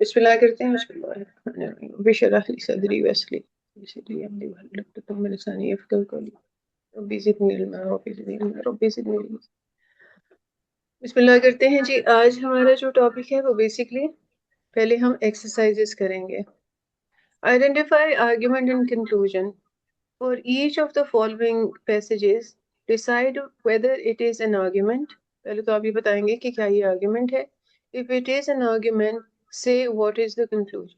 बिस्मिल्लाह करते हैं। बिस्मिल्लाह बिशरह ली सदरी वयस्सिर ली अमरी वहल्लुल उक़दतम मिन लिसानी यफ़क़हू क़ौली रब्बी ज़िदनी इल्मा रब्बी ज़िदनी इल्मा रब्बी ज़िदनी इल्मा। बिस्मिल्लाह करते हैं जी। आज हमारा जो टॉपिक है वो बेसिकली पहले हम एक्सरसाइजेस करेंगे। Identify argument and conclusion for each of the following passages. Decide whether it is N argument. पहले तो आप ये बताएंगे कि क्या ये आर्गुमेंट है। If it is N argument, say what is the conclusion,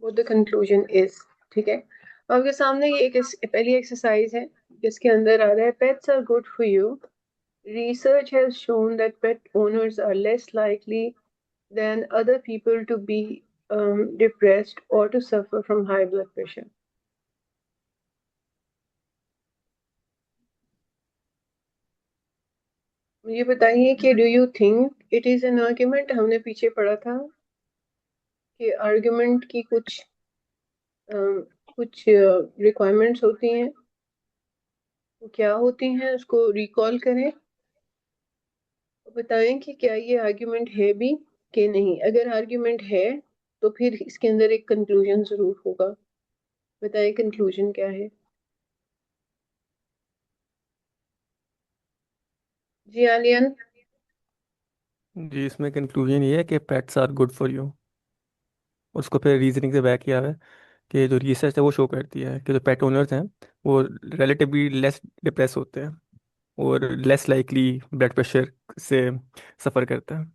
what the conclusion is। ठीक है, आपके सामने ये एक पहली एक्सरसाइज है जिसके अंदर आ रहा है pets are good for you. Research has shown that pet owners are less likely than other people to be depressed or to suffer from high blood pressure. मुझे बताइए कि do you think it is an argument. हमने पीछे पढ़ा था कि argument की कुछ रिक्वायरमेंट्स होती हैं, वो क्या होती हैं उसको रिकॉल करें। बताएं कि क्या ये आर्ग्यूमेंट है भी कि नहीं। अगर आर्ग्यूमेंट है तो फिर इसके अंदर एक कंक्लूजन जरूर होगा। बताएं कंक्लूजन क्या है। जी आलियन। जी, इसमें कंक्लूजन ये है कि pets are good for you. उसको फिर रीजनिंग से बैक किया है कि जो रिसर्च है वो शो करती है कि जो पेट ओनर्स हैं वो रिलेटिवली लेस डिप्रेस होते हैं और लेस लाइकली ब्लड प्रेशर से सफ़र करते हैं।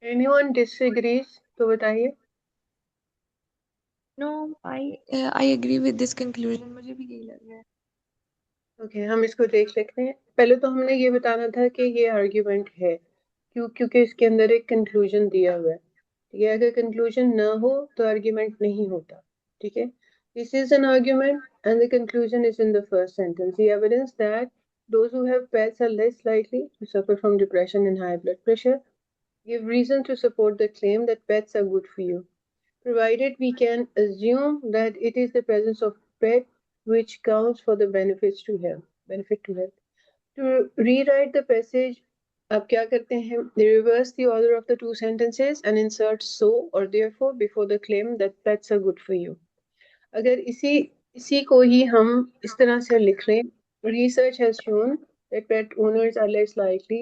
एनीवन डिसएग्रीज तो बताइए। No, I agree with this conclusion. मुझे भी यही लग रहा है। ओके, हम इसको देख लेते हैं। पहले तो हमने ये बताना था कि ये आर्ग्यूमेंट है क्योंकि इसके अंदर एक कंक्लूजन दिया हुआ है। ठीक है, अगर कंक्लूजन ना हो तो आर्ग्यूमेंट नहीं होता। ठीक है, this is an argument and the conclusion is in the first sentence. The evidence that those who have pets are less likely to suffer from depression and high blood pressure give reason to support the claim that pets are good for you, provided we can assume that it is the presence of pet which counts for the benefit to health. To rewrite the passage, आप क्या करते हैं? Reverse the order of the two sentences and insert so or therefore before the claim that pets are good for you. अगर इसी को ही हम इस तरह से लिख लें, research has shown that pet owners are less likely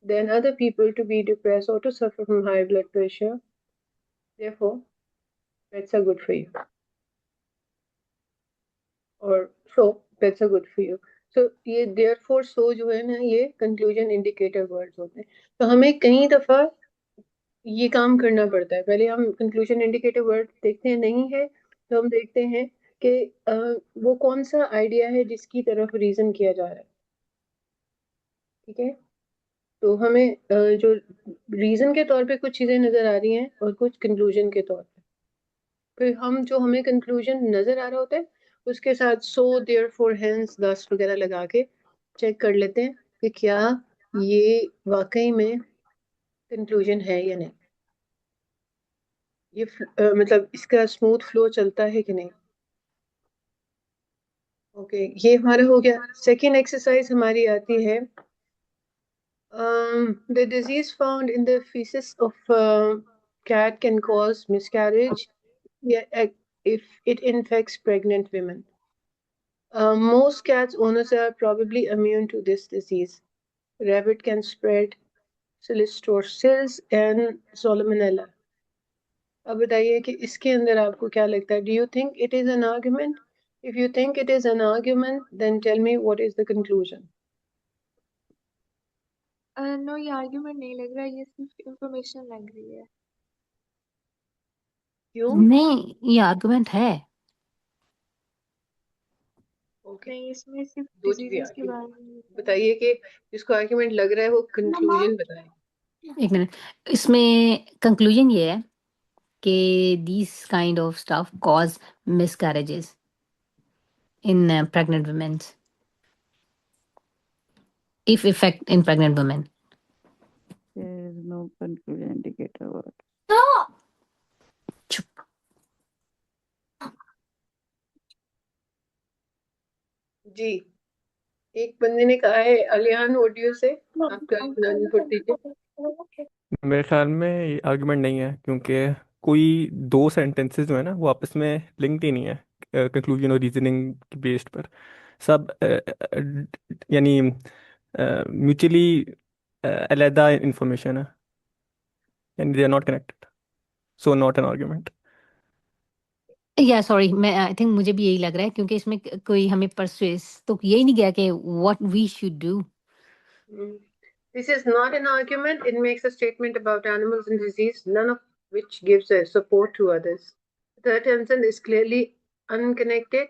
than other people to be depressed or to suffer from high blood pressure. Therefore, pets are good for you. और so pets are good for you. So ये therefore so जो है ना, ये conclusion indicator words होते हैं। तो हमें कई दफा ये काम करना पड़ता है। पहले हम कंक्लूजन इंडिकेटर वर्ड देखते हैं, नहीं है तो हम देखते हैं कि वो कौन सा आइडिया है जिसकी तरफ रीजन किया जा रहा है। ठीक है, तो हमें जो रीजन के तौर पे कुछ चीजें नजर आ रही हैं और कुछ कंक्लूजन के तौर पे। फिर हम जो हमें कंक्लूजन नजर आ रहा होता है उसके साथ सो देयरफॉर हेंस दस वगैरह लगा के चेक कर लेते हैं कि क्या ये वाकई में कंक्लूजन है या नहीं। ये मतलब इसका स्मूथ फ्लो चलता है कि नहीं। ओके, ये हमारा हो गया। सेकेंड एक्सरसाइज हमारी आती है the disease found in the feces of cat can cause miscarriage, yeah, if it infects pregnant women. Most cats owners are probably immune to this disease. Rabbit can spread Listeriosis and Salmonella. अब बताइए कि इसके अंदर आपको क्या लगता है। Do you think it is an argument? If you think it is an argument then tell me what is the conclusion. No, ये आर्ग्यूमेंट नहीं लग रहा है, ये सिर्फ इंफॉर्मेशन लग रही है। क्यों? नहीं, ये आर्गुमेंट है। ओके, नहीं, इसमें सिर्फ दो चीजें डिजीजेस के आर्ग्यूमेंट। बारे में लिखा है। बताइए कि जिसको आर्ग्यूमेंट लग रहा है वो कंक्लूजन बताए। एक मिनट, इसमें कंक्लूजन ये है कि this kind of stuff cause miscarriages in pregnant women, if effect in pregnant women. There is no conclusion indicator word. चुप। जी, एक बंदे ने कहा है अलियान ऑडियो से, आपका अपना इनपुट दीजिए। मेरे ख्याल में ये आर्गुमेंट नहीं है, क्योंकि कोई दो सेंटेंसेस जो है ना वो आपस में लिंक्ड ही नहीं है कंक्लूजन और रीजनिंग की बेस्ड पर। सब यानी म्यूचुअली अलहदा इंफॉर्मेशन है, यानी they are not connected, so not an argument. या सॉरी, मैं आई थिंक मुझे भी यही लग रहा है, क्योंकि इसमें कोई हमें परसुएस तो यही नहीं गया कि what we should do. This is not an argument. It makes a statement about animals and disease, none of which gives a support to others. The third sentence is clearly unconnected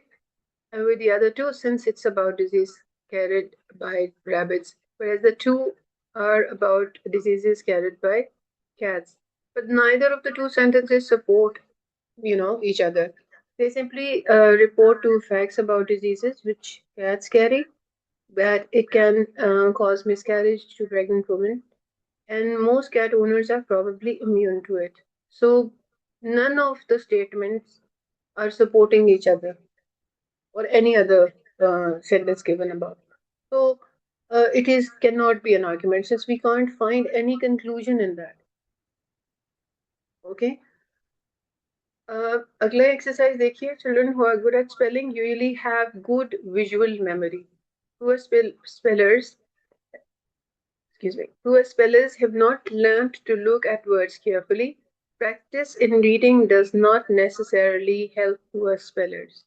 with the other two, since it's about disease carried by rabbits, whereas the two are about diseases carried by cats. But neither of the two sentences support, each other. They simply report two facts about diseases which cats carry, that it can cause miscarriage to pregnant women, and most cat owners are probably immune to it. So none of the statements are supporting each other or any other sentence given above. So it is cannot be an argument, since we can't find any conclusion in that. Okay. अगला exercise देखिए. Children who are good at spelling usually have good visual memory. Poor spellers, excuse me, poor spellers have not learned to look at words carefully. Practice in reading does not necessarily help poor spellers.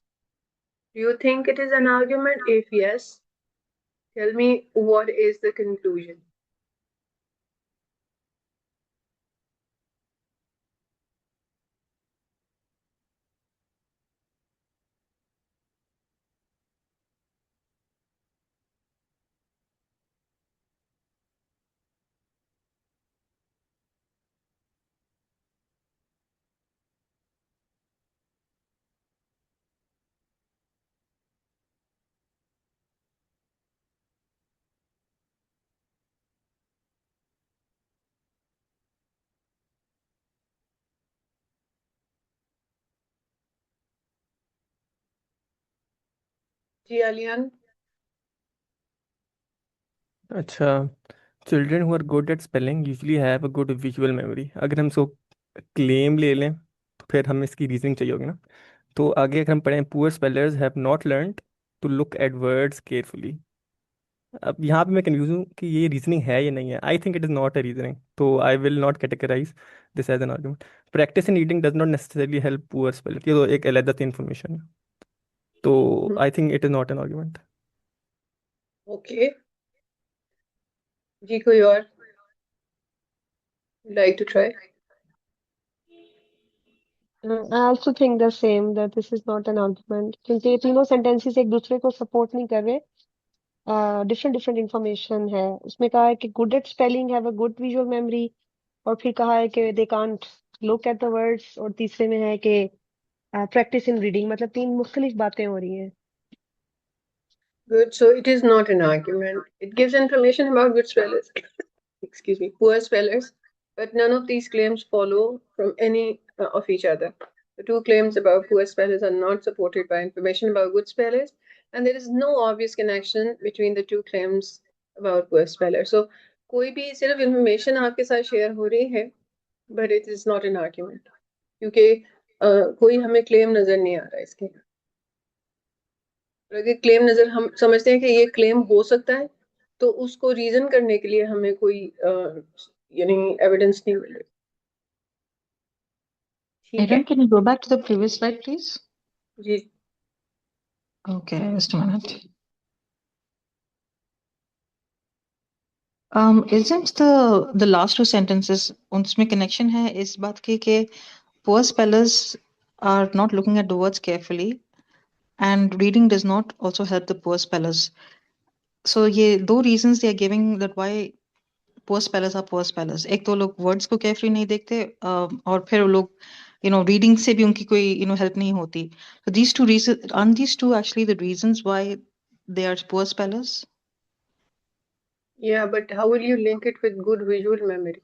Do you think it is an argument? If yes, tell me what is the conclusion. जी आलियान. अच्छा, children who are good at spelling usually have a good visual memory, अगर हम इसको claim ले लें तो फिर हमें इसकी रीजनिंग चाहिए होगी ना। तो आगे अगर हम पढ़ें, poor spellers have not learned to look at words carefully. अब यहाँ पे मैं कंफ्यूज हूँ कि ये रीजनिंग है या नहीं है। I think it is not a reasoning, तो I will not categorize this as an argument. Practice in reading does not necessarily help poor speller, ये तो एक अलग इन्फॉर्मेशन है, तो I think it is not an argument. Okay जी, कोई और like to try? I also think the same, that this is not an argument, क्योंकि ये तीनों sentences एक दूसरे को support नहीं कर रहे. different information है. उसमें कहा है कि good at spelling have a good visual memory, और फिर कहा है कि they can't look at the words, और तीसरे में है कि practice in reading. मतलब तीन मुख्तलिफ बातें हो रही हैं. Good. So it is not an argument. It gives information about good spellers, excuse me, poor spellers, but none of these claims follow from any of each other. The two claims about poor spellers are not supported by information about good spellers, and there is no obvious connection between the two claims about poor spellers. So कोई भी सिर्फ information आपके साथ share हो रही है, but it is not an argument, क्योंकि कोई हमें claim नजर नहीं आ रहा है इसके. अगर क्लेम नजर हम समझते हैं कि ये क्लेम हो सकता है, तो उसको रीजन करने के लिए हमें कोई यानी एविडेंस नहीं मिल रही. ठीक है Aaron, can you go back to the previous slide, please? Ji. Okay, just a minute. Isn't the last two sentences उनमें connection है इस बात की कि poor spellers are not looking at the words carefully, and reading does not also help the poor spellers. So ये दो reasons they are giving that why poor spellers are poor spellers. एक तो लोग words को carefully नहीं देखते, और फिर वो लोग reading से भी उनकी कोई help नहीं होती. So these two reasons, aren't these two actually the reasons why they are poor spellers? Yeah, but how will you link it with good visual memory?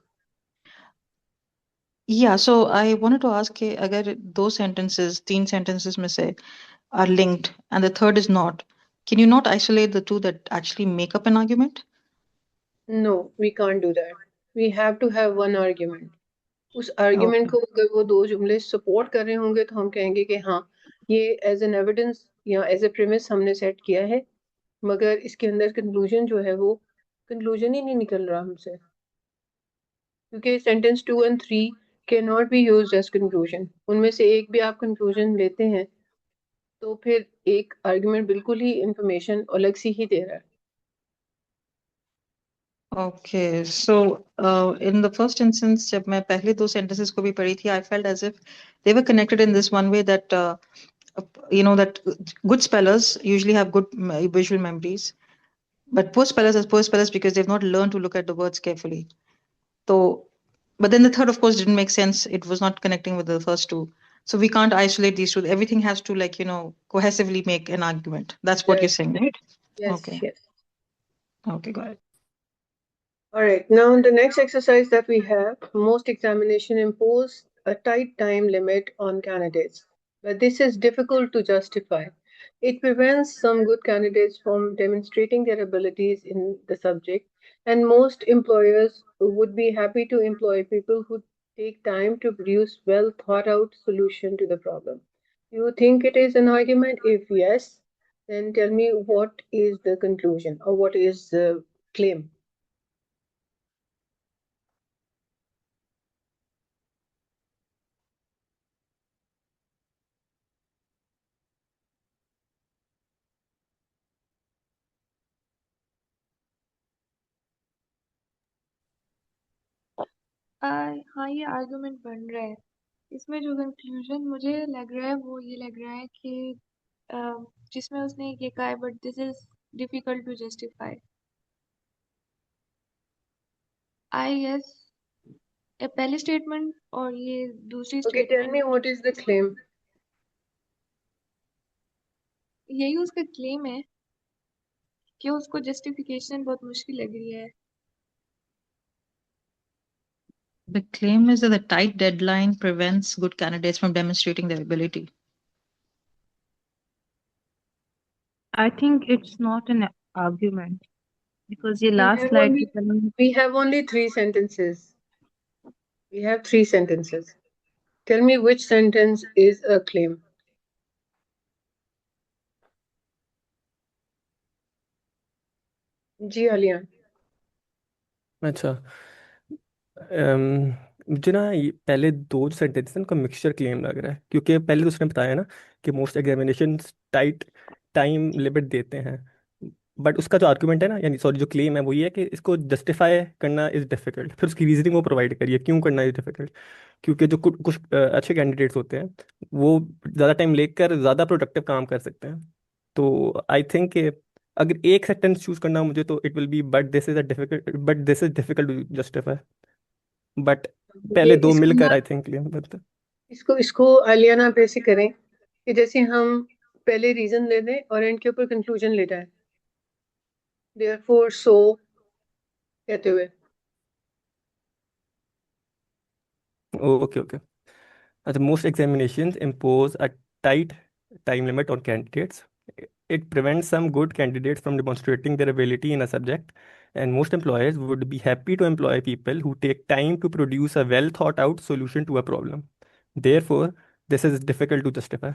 Yeah, so I wanted to ask कि अगर दो sentences, तीन sentences में से are linked and the third is not, Can you not isolate the two that actually make up an argument? No, we can't do that. We have to have one argument. उस argument को अगर वो दो जुमले support कर रहे होंगे तो हम कहेंगे कि हाँ ये एज एन एविडेंस या एज ए प्रीमिस हमने सेट किया है, मगर इसके अंदर कंक्लूजन जो है वो कंक्लूजन ही नहीं निकल रहा हमसे, क्योंकि sentence 2 and 3 can not be used as conclusion. उनमें से एक भी आप कंक्लूजन लेते हैं तो फिर एक आर्ग्यूमेंट बिल्कुल ही इंफॉर्मेशन अलग सी ही दे रहा है। Okay, so in the first instance, जब मैं पहले दो sentences को भी पढ़ी थी, I felt as if they were connected in this one way that that good spellers usually have good visual memories, but poor spellers are poor spellers because they've not learned to look at the words carefully. So, but then the third, of course, didn't make sense. It was not connecting with the first two. So we can't isolate these two. Everything has to cohesively make an argument. That's what you're saying, right? Yes, Okay. yes. Okay, got it. All right, now the next exercise that we have, most examination impose a tight time limit on candidates, but this is difficult to justify. It prevents some good candidates from demonstrating their abilities in the subject, and most employers would be happy to employ people who take time to produce well thought out solution to the problem. Do you think it is an argument? If yes, then tell me what is the conclusion or what is the claim? हाँ, ये argument बन रहा है। इसमें जो conclusion मुझे लग रहा है वो ये लग रहा है कि जिसमें उसने ये कहा है but this is difficult to justify. I guess पहली स्टेटमेंट और ये दूसरी Okay, tell me statement what is the claim? यही उसका क्लेम है कि उसको जस्टिफिकेशन बहुत मुश्किल लग रही है। The claim is that the tight deadline prevents good candidates from demonstrating their ability. I think it's not an argument because ये We last have slide only- की तरह We have only 3 sentences. We have 3 sentences. Tell me which sentence is a claim. जी आलिया। अच्छा, मुझे ना ये पहले दो sentence उनका मिक्सचर क्लेम लग रहा है, क्योंकि पहले तो उसने बताया ना कि most examination tight time limit देते हैं, बट उसका जो आर्गुमेंट है ना, यानी सॉरी जो क्लेम है वो ये है कि इसको जस्टिफाई करना इज़ डिफिकल्ट। फिर उसकी रीजनिंग वो प्रोवाइड करिए क्यों करना इज़ डिफिकल्ट, क्योंकि जो कुछ कुछ अच्छे कैंडिडेट्स होते हैं वो ज़्यादा टाइम लेकर ज़्यादा प्रोडक्टिव काम कर सकते हैं। तो आई थिंक अगर एक सेंटेंस चूज करना हो मुझे तो it will be but this is difficult to justify, but पहले दो इसको मिलकर ना- आई थिंक क्लेम बनता है। इसको आलिया ना आप ऐसे करें कि जैसे हम पहले रीजन ले दें और एंड के ऊपर कंक्लूजन ले जाए, देयरफॉर सो कहते हुए। Okay okay. अच्छा, most examinations impose a tight time limit on candidates. It prevents some good candidates from demonstrating their ability in a subject, and most employers would be happy to employ people who take time to produce a well thought out solution to a problem. Therefore, this is difficult to justify.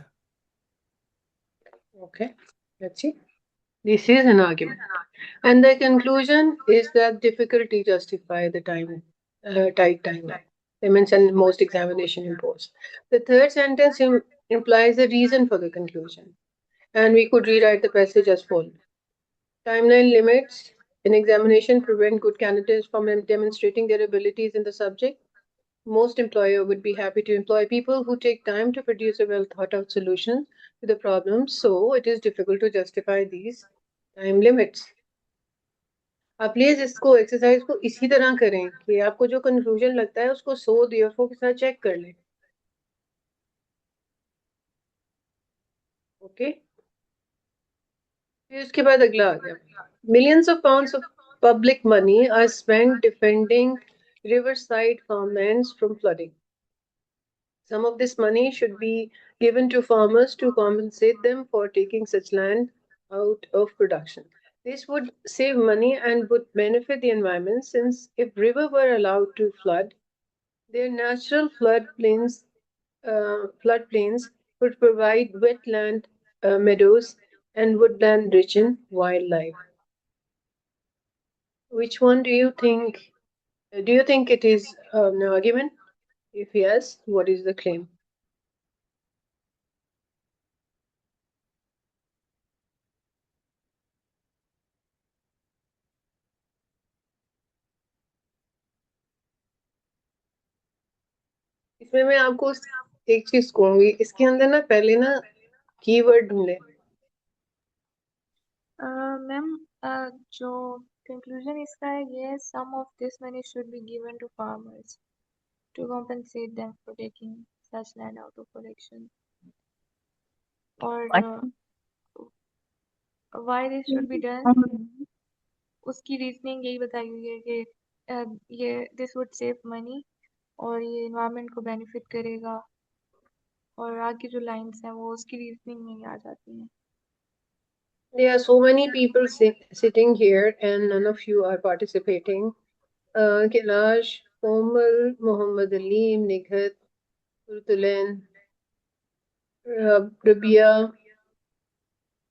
Okay, let's see. This is an argument. And the conclusion is that difficulty justify the tight timeline limits and most examination imposed. The third sentence implies a reason for the conclusion, and we could rewrite the passage as follows. Timeline limits in examination prevent good candidates from demonstrating their abilities in the subject. Most employer would be happy to employ people who take time to produce a well thought out solution to the problem, so it is difficult to justify these time limits. आप please इसको exercise को इसी तरह करें कि आपको जो conclusion लगता है उसको सो देयरफॉर के साथ चेक कर लें। ओके, फिर उसके बाद अगला आ गया, millions of pounds of public money are spent defending riverside farmlands from flooding. Some of this money should be given to farmers to compensate them for taking such land out of production. This would save money and would benefit the environment, since if river were allowed to flood, their natural floodplains would provide wetland meadows and woodland rich in wildlife. Which one do you think? Do you think it is an argument? If yes, what is the claim? इसमें मैं आपको एक चीज कहूंगी, इसके अंदर ना पहले ना कीवर्ड ढूंढे। मैम जो कंक्लूजन इसका है ये है, some of this money should be given to farmers to compensate them for taking such land out of production. और why this should be done, उसकी रीजनिंग यही बताई हुई है कि ये this would save money और ये environment को benefit करेगा, और आगे जो लाइंस हैं वो उसकी रीजनिंग में ही आ जाती हैं। There are so many people sitting here and none of you are participating. Kailash, Komal, Muhammad Aleem, Nighat, Urtulen, Rabia,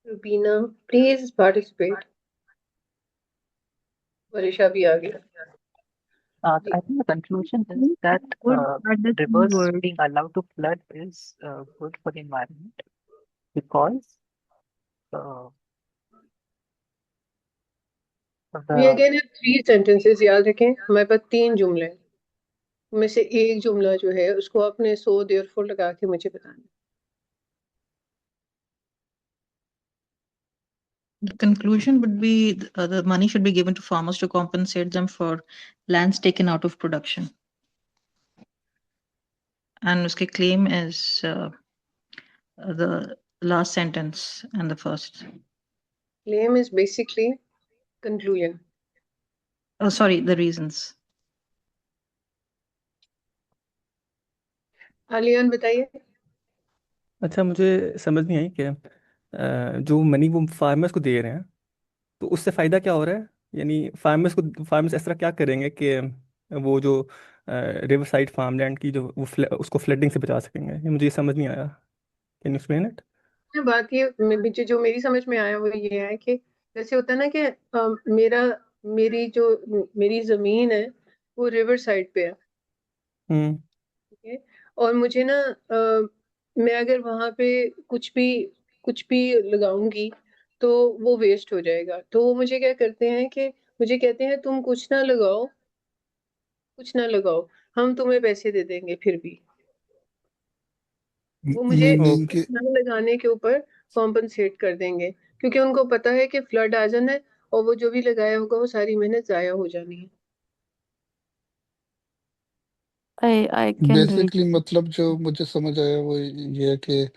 Rubina, please participate. Varisha भी आ गया। I think the conclusion is that Good are the key rivers words. being allowed to flood is good for the environment because We the again have 3 sentences, याद रखें हमारे पास 3 जुमले हैं, उनमें से एक जुमला जो है उसको आपने so therefore लगा के मुझे बताना। The conclusion would be the money should be given to farmers to compensate them for lands taken out of production. And uske claim is the last sentence and the first. Claim is basically conclusion. Oh, sorry, the reasons. Aliyan बताइए। अच्छा, मुझे समझ नहीं आई कि जो money वो farmers को दे रहे हैं तो उससे फ़ायदा क्या हो रहा है, यानी फार्मर्स इस तरह क्या करेंगे कि वो जो रिवर साइड फार्मलैंड की जो उसको फ्लडिंग से बचा सकेंगे, ये मुझे समझ नहीं आया। Can you explain it? बात ये मुझे जो मेरी समझ में आया वो ये है कि जैसे होता है ना कि मेरी जमीन है वो रिवर साइड पे है, ठीक है, और मुझे ना मैं अगर वहां पे कुछ भी लगाऊंगी तो वो वेस्ट हो जाएगा, तो वो मुझे क्या करते हैं कि मुझे कहते हैं तुम कुछ ना लगाओ, हम तुम्हें पैसे दे देंगे फिर भी। वो मुझे मीनिंग कुछ ना लगाने के ऊपर कॉम्पनसेट कर देंगे, क्योंकि उनको पता है कि फ्लड आ जाना है और वो जो भी लगाया होगा वो सारी मेहनत जाया हो जानी है। I can read. बेसिकली मतलब जो मुझे समझ आया वो ये है कि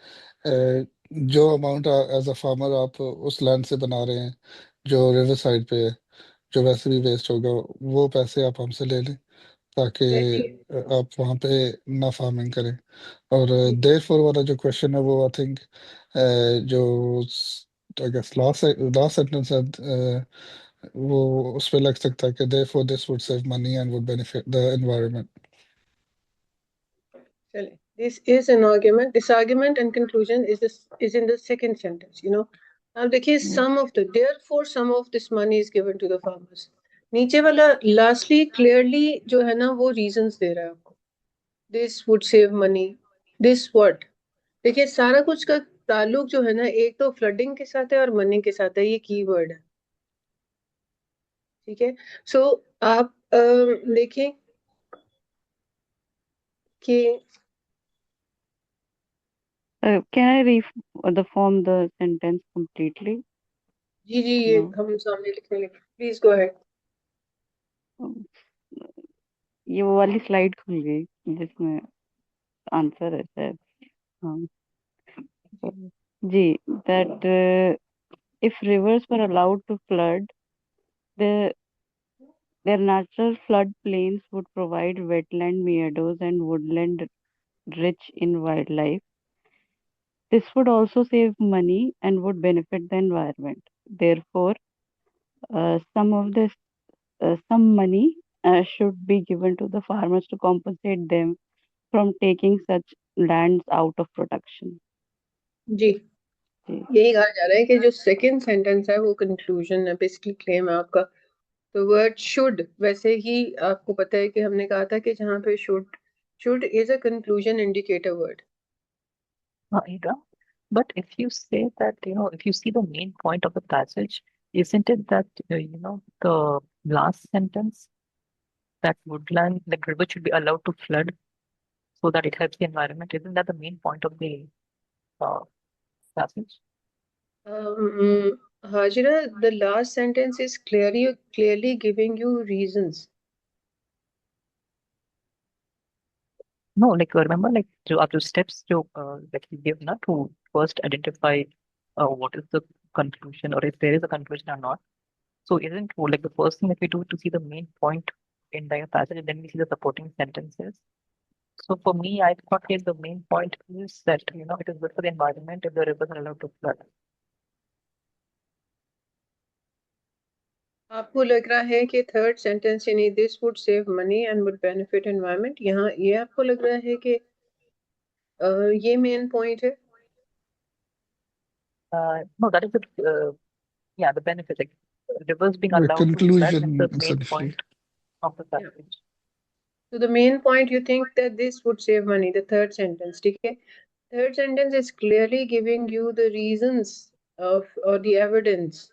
जो अमाउंट एज अ फार्मर आप उस लैंड से बना रहे हैं जो रिवर साइड पे है, जो वैसे भी वेस्ट होगा, वो पैसे आप हमसे ले लें ताकि आप वहाँ पे ना फार्मिंग करें। और देयरफॉर वाला जो क्वेश्चन है वो आई थिंक जो आई गेस लास्ट सेंटेंस है, वो उस पे लग सकता है कि therefore this would save money and would benefit the environment. चलिए, this is an argument. This argument and conclusion is in the second sentence, you know. अब देखिए therefore some of this money is given to the farmers. नीचे वाला lastly clearly जो है ना वो reasons दे रहा है आपको। This would save money. This what? देखिए सारा कुछ का ताल्लुक जो है ना एक तो फ्लडिंग के साथ है और मनी के साथ है, ये कीवर्ड है, ठीक है। सो आप देखें कि Can I form the sentence completely? जी ये No. हम सामने लिखने लगे, प्लीज गो अहेड। ये वो वाली स्लाइड खुल गई जिसमें आंसर है शायद। हाँ जी, that if rivers were allowed to flood, their natural flood plains would provide wetland meadows and woodland rich in wildlife. This would also save money and would benefit the environment. Therefore, some money should be given to the farmers to compensate them from taking such lands out of production. जी, जी यही कहा जा रहा है कि जो second sentence है वो conclusion है, बेसिकली क्लेम है आपका। तो वर्ड शुड, वैसे ही आपको पता है कि हमने कहा था कि जहाँ पे should is a conclusion indicator word. Ida, but if you say that, if you see the main point of the passage, isn't it that, the last sentence, that woodland, the river should be allowed to flood so that it helps the environment? Isn't that the main point of the passage? Hajira, the last sentence is clearly giving you reasons. No, like remember, like जो आप जो steps जो like you give ना to first identify what is the conclusion or if there is a conclusion or not. So isn't like the first thing that we do to see the main point in the passage, and then we see the supporting sentences. So for me, I thought that the main point is that it is good for the environment if the rivers are allowed to flood. आपको लग रहा है कि third sentence यानी this would save money and would benefit environment, यहाँ ये आपको लग रहा है कि ये मेन पॉइंट है? No, that is the benefit. Like rivers being The allowed to flood is conclusion, the main essentially. point of the passage. So the main point, you think that this would save money, the third sentence, ठीक है? Third sentence is clearly giving you the reasons of or the evidence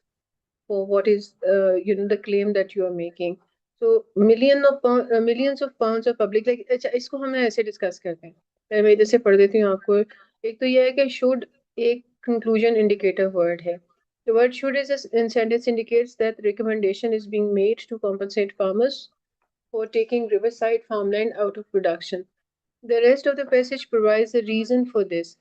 for what is the claim that you are making. So millions of pounds of public, like अच्छा इसको हम ऐसे discuss करते हैं। पहले मैं इधर से पढ़ देती हूँ आपको। एक तो यह है कि should एक conclusion indicator word है। The word should is in sentence indicates that recommendation is being made to compensate farmers for taking riverside farmland out of production. The rest of the passage provides a reason for this,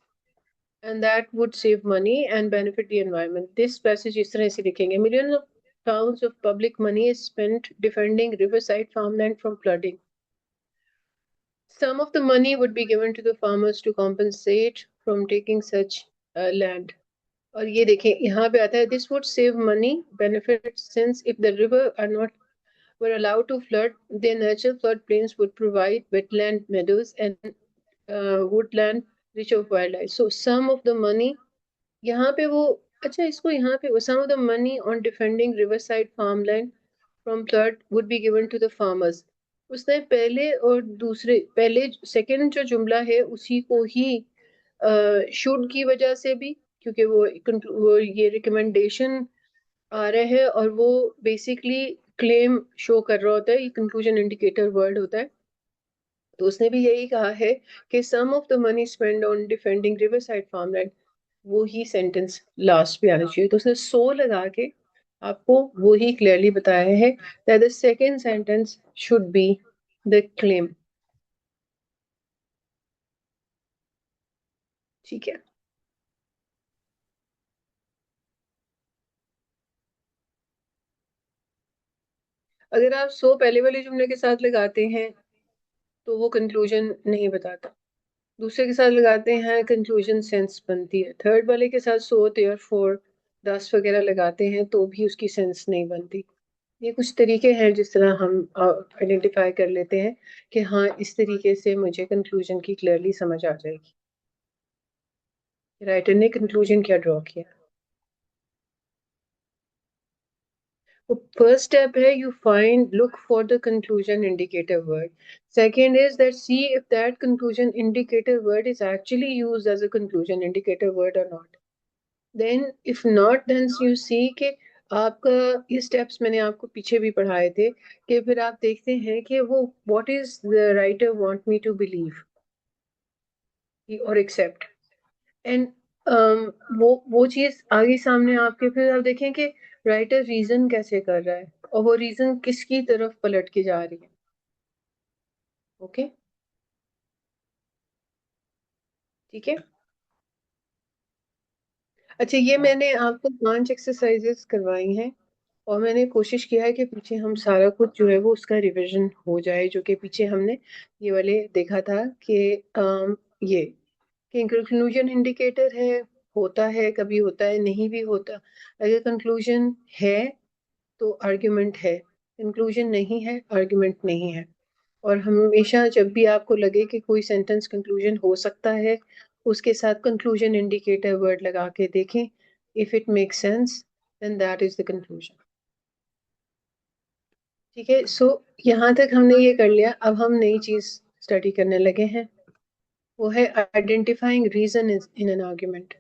and that would save money and benefit the environment. This passage is तरह से लिखेंगे, millions of pounds of public money is spent defending riverside farmland from flooding. Some of the money would be given to the farmers to compensate from taking such land. और ये देखें यहाँ पे आता है this would save money, benefit, since if the river are not were allowed to flood, their natural floodplains would provide wetland meadows and woodland rich of wildlife. So some of the money, यहाँ पे वो अच्छा इसको यहाँ पे some of the money on defending riverside farmland from flood would be given to the farmers. उसने पहले और दूसरे पहले सेकंड जो जुमला है उसी को ही शुड की वजह से भी, क्योंकि वो ये रिकमेंडेशन आ रहा है और वो बेसिकली क्लेम शो कर रहा होता है, ये कंक्लूजन इंडिकेटर वर्ड होता है। तो उसने भी यही कहा है कि some of the money spend on defending river side farmland, वो ही सेंटेंस लास्ट पे आना चाहिए। तो उसने सो लगा के आपको वो ही क्लियरली बताया है that the second sentence should be the claim. ठीक है, अगर आप सो पहले वाले जुमले के साथ लगाते हैं तो वो कंक्लूजन नहीं बताता, दूसरे के साथ लगाते हैं कंक्लूजन सेंस बनती है, थर्ड वाले के साथ सो देयरफॉर दस वगैरह लगाते हैं तो भी उसकी सेंस नहीं बनती। ये कुछ तरीके हैं जिस तरह हम आइडेंटिफाई कर लेते हैं कि हाँ इस तरीके से मुझे कंक्लूजन की क्लियरली समझ आ जाएगी, राइटर ने कंक्लूजन क्या ड्रॉ किया। तो फर्स्ट स्टेप है you find look for the conclusion indicator word. Second is that see if that conclusion indicator word is actually used as a conclusion indicator word और not. Then if not, then you see के आपका ये steps मैंने आपको पीछे भी पढ़ाए थे कि फिर आप देखते हैं कि वो what is the writer want me to believe और एक्सेप्ट एंड वो चीज आगे सामने आपके, फिर आप देखें कि राइटर रीजन कैसे कर रहा है और वो रीजन किसकी तरफ पलट के जा रही है। ओके, ठीक है। अच्छा, ये मैंने आपको 5 एक्सरसाइजेस करवाई हैं और मैंने कोशिश किया है कि पीछे हम सारा कुछ जो है वो उसका रिवीजन हो जाए, जो कि पीछे हमने ये वाले देखा था कि ये कि कंक्लूजन इंडिकेटर है, होता है, कभी होता है, नहीं भी होता। अगर कंक्लूजन है तो आर्ग्यूमेंट है, कंक्लूजन नहीं है आर्ग्यूमेंट नहीं है। और हमेशा जब भी आपको लगे कि कोई सेंटेंस कंक्लूजन हो सकता है, उसके साथ कंक्लूजन इंडिकेटर वर्ड लगा के देखें। If it makes sense then that is the conclusion. ठीक है, सो यहाँ तक हमने ये कर लिया। अब हम नई चीज स्टडी करने लगे हैं, वो है identifying reason in an argument.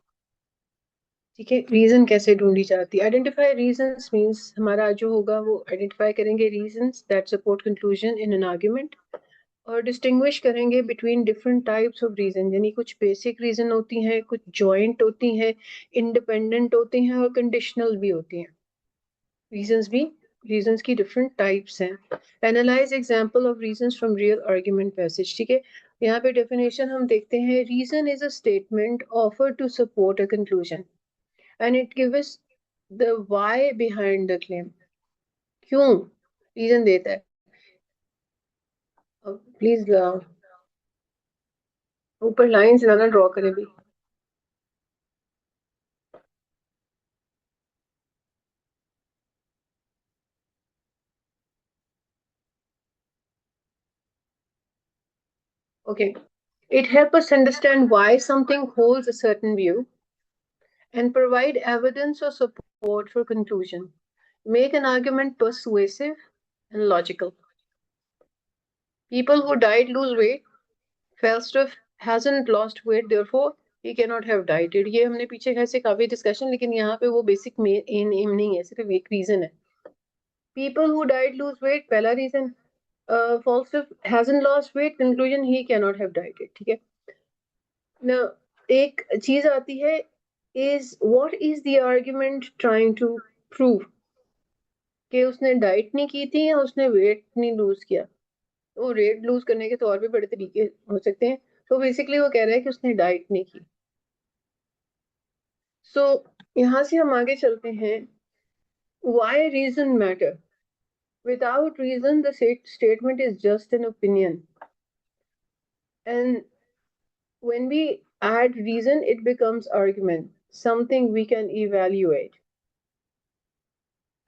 ठीक है, रीजन कैसे ढूंढी जाती है? आइडेंटिफाई रीजंस मींस हमारा जो होगा वो आइडेंटिफाई करेंगे reasons that support conclusion in an argument, और डिस्टिंग्विश करेंगे between different types of reason. यानी कुछ बेसिक रीजन होती हैं, कुछ जॉइंट होती हैं, इंडिपेंडेंट होती हैं और कंडीशनल भी होती हैं। रीजंस की डिफरेंट टाइप्स हैं। Analyze example of reasons from real argument passage. ठीक है, यहाँ पे डेफिनेशन हम देखते हैं। Reason is a statement offer to support a conclusion and it gives the why behind the claim. क्यों रीजन देता है? प्लीज ऊपर लाइन ज्यादा ड्रॉ करें भी। Okay, it helps us understand why something holds a certain view and provide evidence or support for conclusion. Make an argument persuasive and logical. People who died lose weight. Falstaff hasn't lost weight, therefore he cannot have dieted. ये हमने पीछे ऐसे काफी discussion, लेकिन यहाँ पे वो basic M नहीं है, सिर्फ एक रीजन है। People who died lose weight, पहला reason. Falstaff hasn't lost weight, conclusion he cannot have dieted। ठीक है ना, एक चीज आती है is what is the argument trying to prove, कि उसने डाइट नहीं की थी या उसने वेट नहीं लूज किया। तो वेट लूज करने के तो और भी बड़े तरीके हो सकते हैं। तो बेसिकली वो कह रहा है कि उसने डाइट नहीं की। सो यहाँ से हम आगे चलते हैं। why reason matter? Without reason the statement is just an opinion, and when we add reason it becomes argument, something we can evaluate.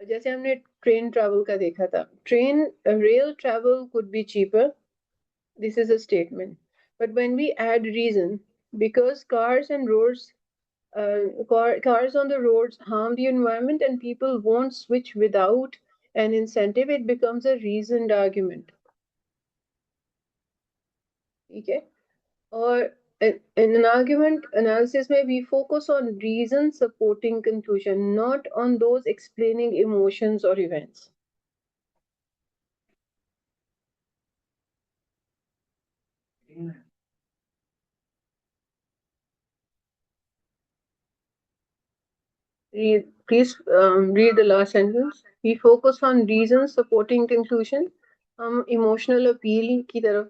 जैसे हमने ट्रेन ट्रैवल का देखा था, train rail travel could be cheaper, this is a statement. But when we add reason, because cars and roads, cars on the roads harm the environment and people won't switch without an incentive, it becomes a reasoned argument. Okay, or in an argument analysis में we focus on reason supporting conclusion, not on those explaining emotions or events. Please read the last sentence. We focus on reasons supporting conclusion. हम emotional appeal की तरफ,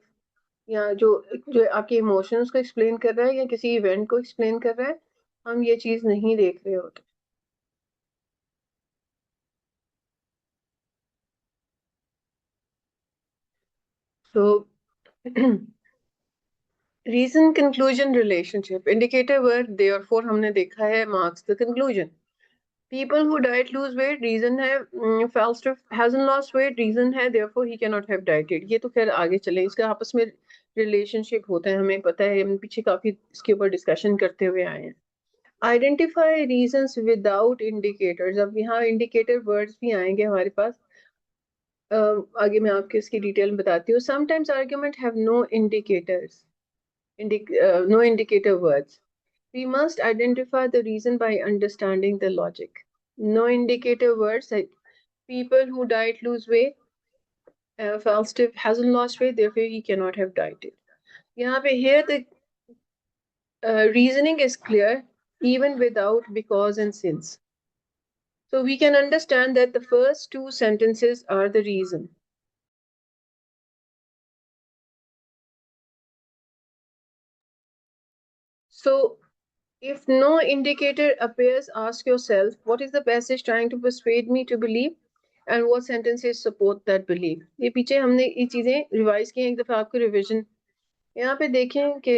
या जो जो आपके emotions को explain कर रहा है या किसी इवेंट को एक्सप्लेन कर रहा है, हम ये चीज नहीं देख रहे होते। So reason conclusion relationship, indicator word therefore हमने देखा है marks the conclusion. People who diet lose weight, reason है Falstaff hasn't lost weight, reason है therefore he cannot have dieted. ये तो खैर आगे चले, इसका आपस में रिलेशनशिप होता है, हमें पता है, हम पीछे काफी इसके ऊपर डिस्कशन करते हुए आए हैं। Identify reasons without indicators. अब यहाँ इंडिकेटर वर्ड्स भी आएंगे हमारे पास, आगे मैं आपको इसकी डिटेल में बताती हूँ। Sometimes argument have no indicators, no indicator words. We must identify the reason by understanding the logic. No indicator words like people who diet lose weight. Falstaff hasn't lost weight, therefore he cannot have dieted. यहाँ पे here the reasoning is clear even without because and since. So we can understand that the first two sentences are the reason. So if no indicator appears, ask yourself, what is the passage trying to persuade me to believe and what sentences support that belief? ये पीछे हमने ये चीजें revise की हैं, एक दफा आपको रिवीजन। यहाँ पे देखें कि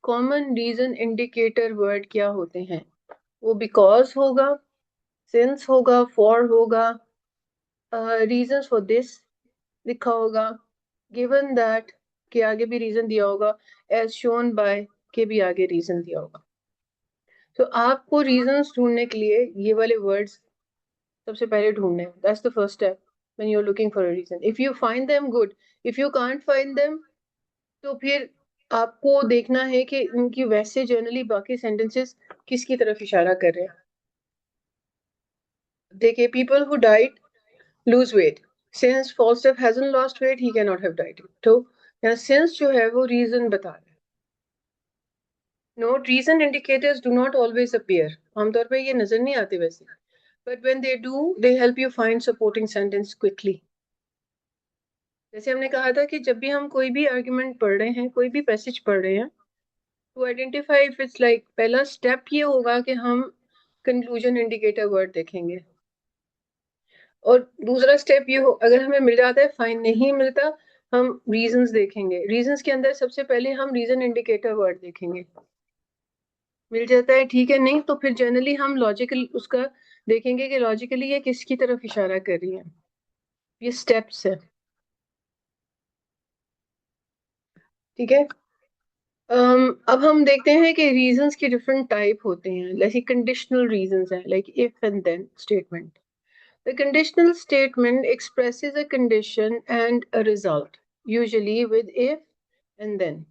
कॉमन रीजन इंडिकेटर वर्ड क्या होते हैं? वो बिकॉज होगा, सिंस होगा, फॉर होगा, रीजन फॉर दिस लिखा होगा, गिवन दैट के आगे भी रीजन दिया होगा, एज शोन बाय के भी आगे रीजन दिया होगा। तो आपको रीजंस ढूंढने के लिए ये वाले वर्ड्स सबसे पहले ढूंढने हैं। That's the first step when you are looking for a reason. If you find them good, if you can't find them तो फिर आपको देखना है कि उनकी वैसे जनरली बाकी सेंटेंसेस किसकी तरफ इशारा कर रहे हैं। देखिए, people who died lose weight. Since Falstaff hasn't lost weight, he cannot have died. तो यहाँ since जो है वो reason बता रहा है। Note, reason indicators do not always appear. आमतौर पे ये नजर नहीं आते वैसे, but when they do, they help you find supporting sentence quickly. जैसे हमने कहा था कि जब भी हम कोई भी argument पढ़ रहे हैं, कोई भी passage पढ़ रहे हैं, to identify if it's like, पहला step ये होगा कि हम conclusion indicator word देखेंगे। और दूसरा स्टेप ये हो, अगर हमें मिल जाता है, फाइन नहीं मिलता, हम रीजंस देखेंगे। रीजंस के अंदर सबसे पहले हम रीजन इंडिकेटर वर्ड देखेंगे। मिल जाता है ठीक है, नहीं तो फिर जनरली हम लॉजिकल उसका देखेंगे कि लॉजिकली ये किसकी तरफ इशारा कर रही है। ये स्टेप्स है, ठीक है। अब हम देखते हैं कि रीजंस के डिफरेंट टाइप होते हैं। जैसे कंडीशनल रीजंस हैं, like if and then statement. The conditional statement expresses a condition and a result, usually with if and then.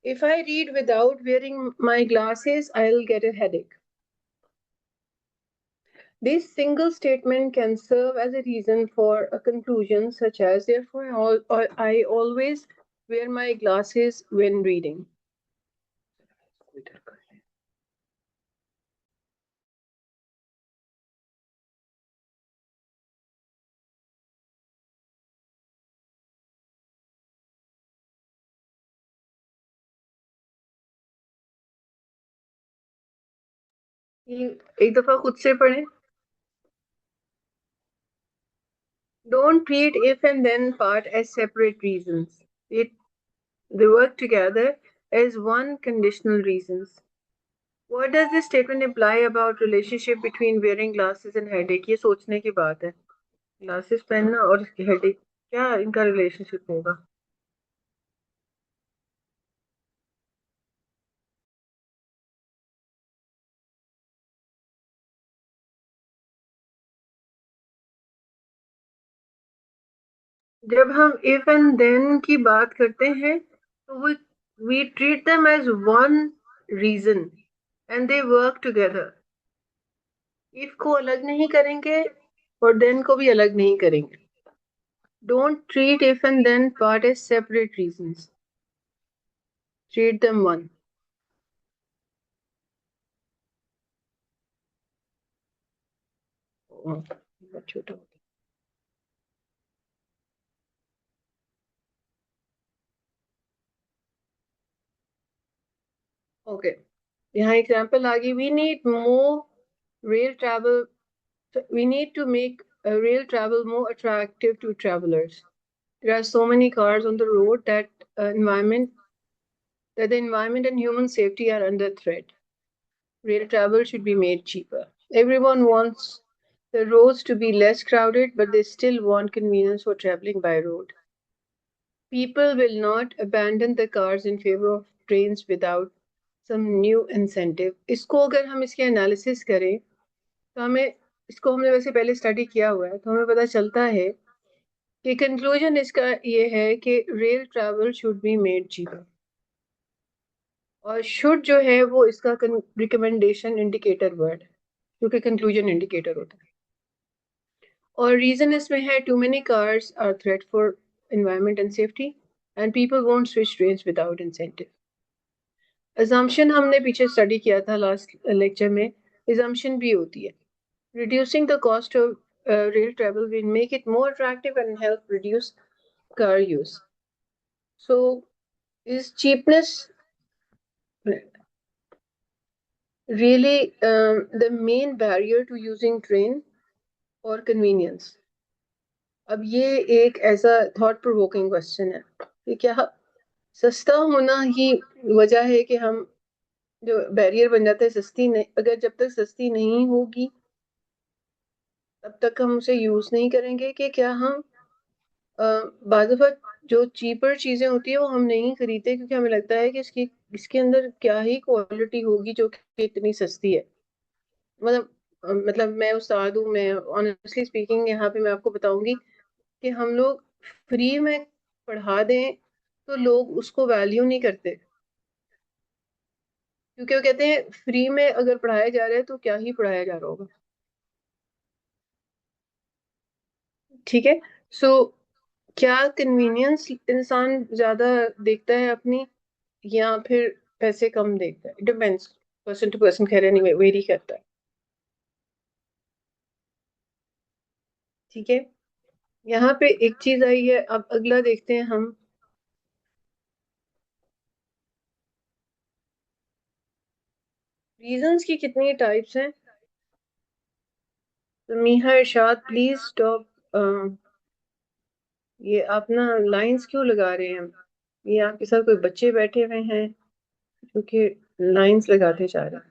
If I read without wearing my glasses, I'll get a headache. This single statement can serve as a reason for a conclusion, such as, therefore, I always wear my glasses when reading. एक दफा खुद से पढ़ें। Don't treat if and then part as separate reasons. They work together as one conditional reasons. What does this statement imply about relationship between wearing glasses and headache? ये सोचने की बात है। Glasses पहनना और headache, क्या इनका relationship होगा? जब हम if and then की बात करते हैं तो we treat them as one reason and they work together. if को अलग नहीं करेंगे और then को भी अलग नहीं करेंगे. Don't treat if and then part as separate reasons. Treat them one. छोटा. Okay. यहाँ example आ गई. We need more rail travel. We need to make rail travel more attractive to travelers. There are so many cars on the road that the environment and human safety are under threat. Rail travel should be made cheaper. Everyone wants the roads to be less crowded, but they still want convenience for traveling by road. People will not abandon the cars in favor of trains without some new incentive. इसको अगर हम इसके analysis करें तो हमें, इसको हमने वैसे पहले स्टडी किया हुआ है, तो हमें पता चलता है कि कंक्लूजन इसका ये है कि rail travel should be made cheaper. और शुड जो है वो इसका रिकमेंडेशन इंडिकेटर वर्ड है, क्योंकि कंक्लूजन इंडिकेटर होता है. और रीजन इसमें है, too many cars are threat for environment and safety and people won't switch trains without incentive. assumption हमने पीछे स्टडी किया था लास्ट लेक्चर में. assumption भी होती है. Reducing the cost of rail travel will make it more attractive and help reduce car use. So, is cheapness really the main barrier to using train or convenience? अब ये एक ऐसा thought provoking question है कि क्या सस्ता होना ही वजह है कि हम जो बैरियर बन जाता है, सस्ती नहीं, अगर जब तक सस्ती नहीं होगी तब तक हम उसे यूज नहीं करेंगे कि क्या हम बाज़ दफा जो चीपर चीजें होती है वो हम नहीं खरीदते क्योंकि हमें लगता है कि इसके अंदर क्या ही क्वालिटी होगी जो कि इतनी सस्ती है। मतलब मैं उस्ताद हूँ, मैं ऑनेस्टली स्पीकिंग यहाँ पे मैं आपको बताऊंगी कि हम लोग फ्री में पढ़ा दें तो लोग उसको वैल्यू नहीं करते, क्योंकि वो कहते हैं फ्री में अगर पढ़ाया जा रहा है तो क्या ही पढ़ाया जा रहा होगा। ठीक है, सो क्या कन्वीनियंस इंसान ज्यादा देखता है अपनी, या फिर पैसे कम देखता है? डिपेंड्स, पर्सन टू पर्सन, खैर एनीवे वेरी करता है। ठीक है, यहाँ पे एक चीज आई है, अब अगला देखते हैं हम। रीजंस की कितनी टाइप्स हैं? मीहा इरशाद प्लीज स्टॉप। ये आप ना लाइंस क्यों लगा रहे हैं? ये आपके साथ कोई बच्चे बैठे हुए हैं जो कि लाइंस लगाते जा रहे हैं?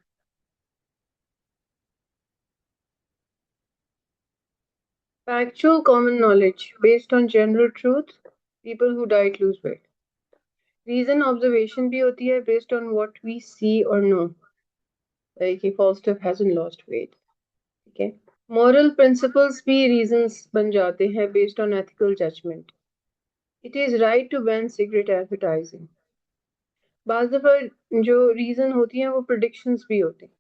Factual common knowledge based on general truth, people who diet lose weight. Reason observation भी होती है based on what we see or know, like if Falstaff hasn't lost weight. ठीक है, moral principles भी reasons बन जाते हैं based on ethical judgment. It is right to ban cigarette advertising. बाज़ दफा जो रीजन होती हैं वो predictions भी होती हैं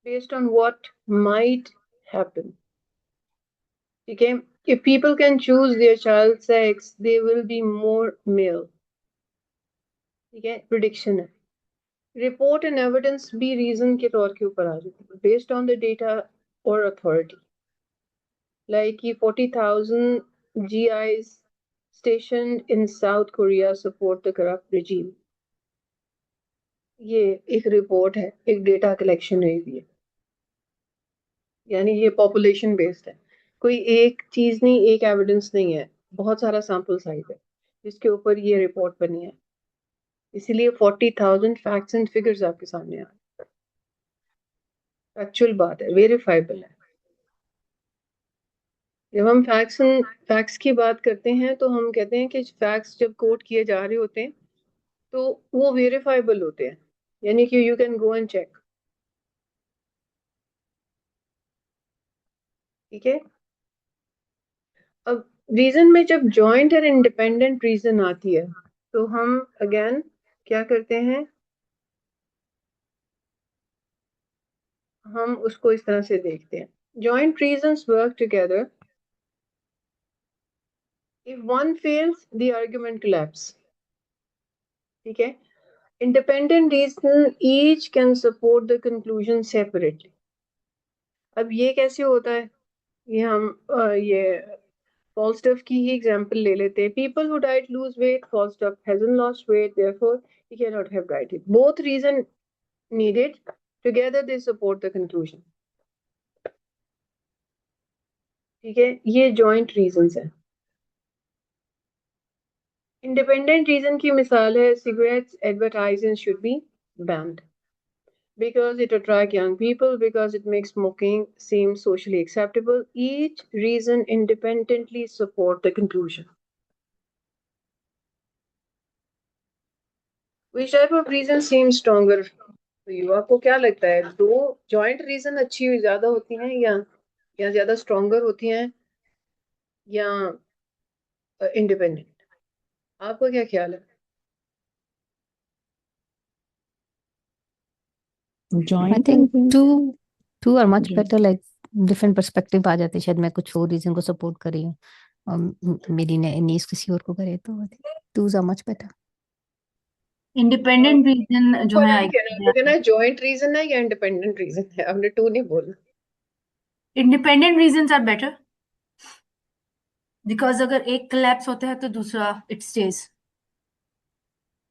based on what might happen. ठीक है, if people can choose their child sex, they will be more male. ठीक है, प्रिडिक्शन है। रिपोर्ट एंड एविडेंस भी रीजन के तौर के ऊपर आ जाती है बेस्ड ऑन द डेटा और अथॉरिटी, लाइक कि 40,000 GIs stationed in South Korea support the corrupt regime. ये एक रिपोर्ट है, एक डेटा कलेक्शन है ये, यानी ये पॉपुलेशन बेस्ड है, कोई एक चीज नहीं, एक एविडेंस नहीं है, बहुत सारा सैंपल साइज है जिसके ऊपर ये रिपोर्ट बनी है, इसीलिए 40,000 फैक्ट्स एंड फिगर्स आपके सामने आ रहे हैं। एक्चुअल बात है, वेरीफाइबल है। जब हम फैक्ट्स की बात करते हैं तो हम कहते हैं कि फैक्ट्स जब कोट किए जा रहे होते हैं तो वो वेरीफाइबल होते हैं, यानी कि you can go and check. ठीक है, अब रीजन में जब जॉइंट और इंडिपेंडेंट रीजन आती है तो हम अगेन क्या करते हैं, हम उसको इस तरह से देखते हैं, joint reasons work together, if one fails the argument collapse. ठीक है, independent reason each can support the conclusion separately. अब ये कैसे होता है? ये हम ये Falstaff की ही एग्जांपल ले लेते हैं। People who diet lose weight, Falstaff hasn't lost weight, therefore he cannot have dieted. Both reason needed, together they support the conclusion. ठीक है, ये joint reasons हैं। Independent reason की मिसाल है, cigarettes advertising should be banned. Because it attracts young people, because it makes smoking seem socially acceptable. Each reason independently support the conclusion. Which type of reason seems stronger to you? आपको क्या लगता है, दो joint reason अच्छी ज्यादा होती हैं या ज्यादा stronger होती हैं या independent? आपको क्या ख्याल है? I think two are much better, like different perspective आ जाते हैं, शायद मैं कुछ और रीजन को सपोर्ट कर रही हूँ और मेरी नीस किसी और को करे, तो twos are much better. Independent reason जो है कहना जॉइंट रीजन है या इंडिपेंडेंट रीजन है? हमने टू नहीं बोलना। Independent reasons are better because अगर एक कोलैप्स होता है तो दूसरा इट स्टेज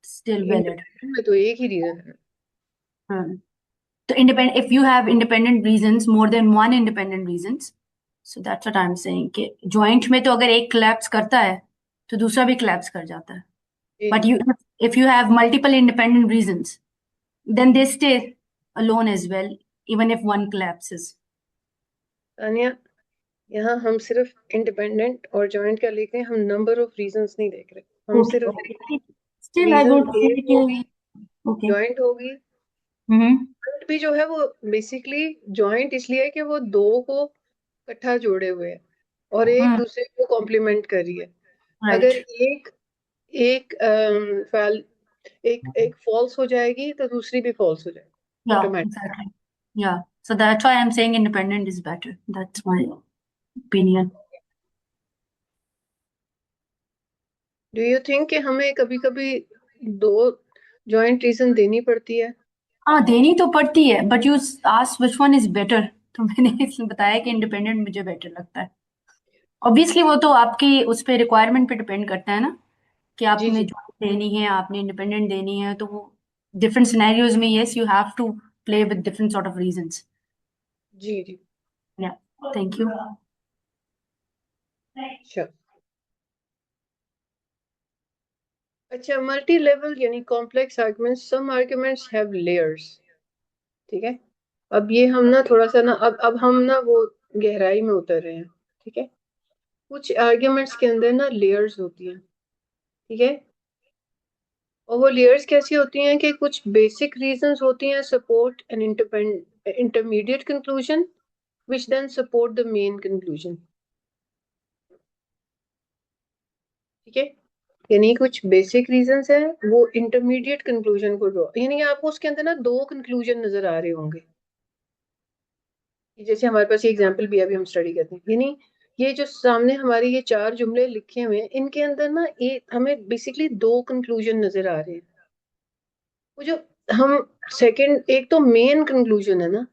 स्टिल वैलिड। में तो एक ही रीजन है। तो independent, if you have independent reasons, more than one independent reasons, so that's what I am saying कि जॉइंट में तो अगर एक कोलैप्स करता है तो दूसरा भी कोलैप्स कर जाता है, but if you have multiple independent reasons, then they stay alone as well, even if one collapses. Tania, यहाँ हम सिर्फ इंडिपेंडेंट और जॉइंट का लेके हम नंबर ऑफ रीजंस नहीं देख रहे, हम Okay. सिर्फ Still, I reason would say एक होगी, okay. जॉइंट होगी। Mm-hmm. जॉइंट भी जो है वो बेसिकली जॉइंट इसलिए है कि वो दो को इकट्ठा जोड़े हुए है और एक दूसरे को कॉम्प्लीमेंट कर रही है। अगर Right. एक एक फैल एक फॉल्स हो जाएगी तो दूसरी भी फॉल्स हो जाएगी Yeah, automatic. exactly. Yeah. So that's why I'm saying independent is better. That's my opinion. Do you think कि हमें कभी कभी दो जॉइंट रीजन देनी पड़ती है? हाँ, देनी तो पड़ती है, but you ask which one is better, तो मैंने इसलिए बताया कि इंडिपेंडेंट मुझे बेटर लगता है। ऑब्वियसली वो तो आपकी उस पे रिक्वायरमेंट पे डिपेंड करता है ना, कि जी आपने जी जॉब देनी है, आपने इंडिपेंडेंट देनी है, तो वो डिफरेंट सिनेरियोज में yes you have to play with different sort of reasons. जी जी। या थैंक यू। अच्छा अच्छा, मल्टी लेवल यानी complex arguments, some arguments have layers. ठीक है, अब ये हम ना थोड़ा सा ना अब हम ना वो गहराई में उतर रहे हैं। ठीक है, कुछ आर्ग्यूमेंट्स के अंदर ना लेयर्स होती हैं। ठीक है, और वो लेयर्स कैसी होती हैं कि कुछ बेसिक रीजंस होती हैं support an intermediate conclusion which then support the main conclusion। ठीक है, यानी कुछ बेसिक रीजंस है वो इंटरमीडिएट कंक्लूजन को ड्रॉ, यानी आपको उसके अंदर ना दो कंक्लूजन नजर आ रहे होंगे। जैसे हमारे पास ये एग्जांपल भी अभी हम स्टडी करते हैं, यानी ये जो सामने हमारे ये चार जुमले लिखे हुए हैं इनके अंदर ना एक हमें बेसिकली दो कंक्लूजन नजर आ रहे हैं। वो जो हम सेकंड, एक तो मेन कंक्लूजन है ना,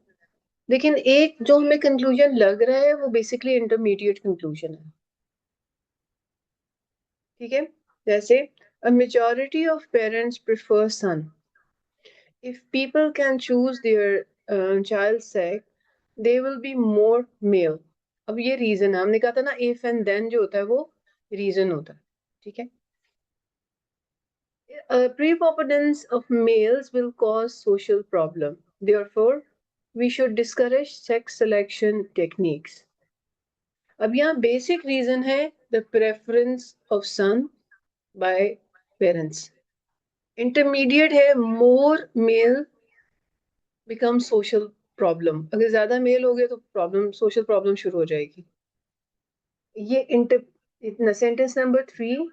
लेकिन एक जो हमें कंक्लूजन लग रहा है वो बेसिकली इंटरमीडिएट कंक्लूजन है। ठीक है, जैसे a majority of parents prefer son if people can choose their child's sex they will be more male। अब ये रीजन है, हमने कहा था ना if and then जो होता है वो रीजन होता है। ठीक है, preponderance of males will cause social problem, therefore we should discourage sex selection techniques। अब यहाँ बेसिक रीजन है the preference of son by parents। Intermediate है मोर मेल बिकम सोशल प्रॉब्लम, अगर ज्यादा मेल हो गए तो प्रॉब्लम, सोशल प्रॉब्लम शुरू हो जाएगी। ये inter sentence number 3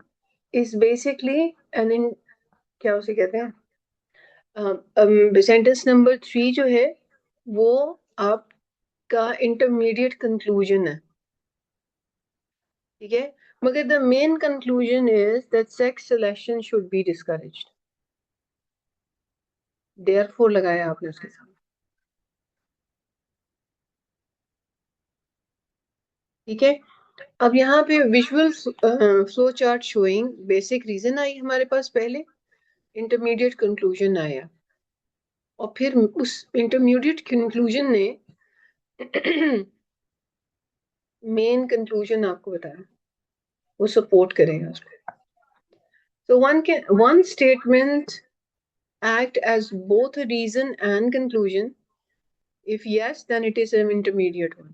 is basically an in, क्या उसे कहते हैं, सेंटेंस नंबर 3 जो है वो आपका इंटरमीडिएट कंक्लूजन है। ठीक है, मगर the main conclusion is that sex selection should be discouraged, therefore लगाया आपने उसके साथ। ठीक है, अब यहाँ पे visual flow chart showing basic reason आई हमारे पास पहले, इंटरमीडिएट कंक्लूजन आया और फिर उस इंटरमीडिएट कंक्लूजन ने मेन कंक्लूजन आपको बताया, वो सपोर्ट करेगा उसको। So one statement act as both a reason and conclusion. If yes, then it is an intermediate one।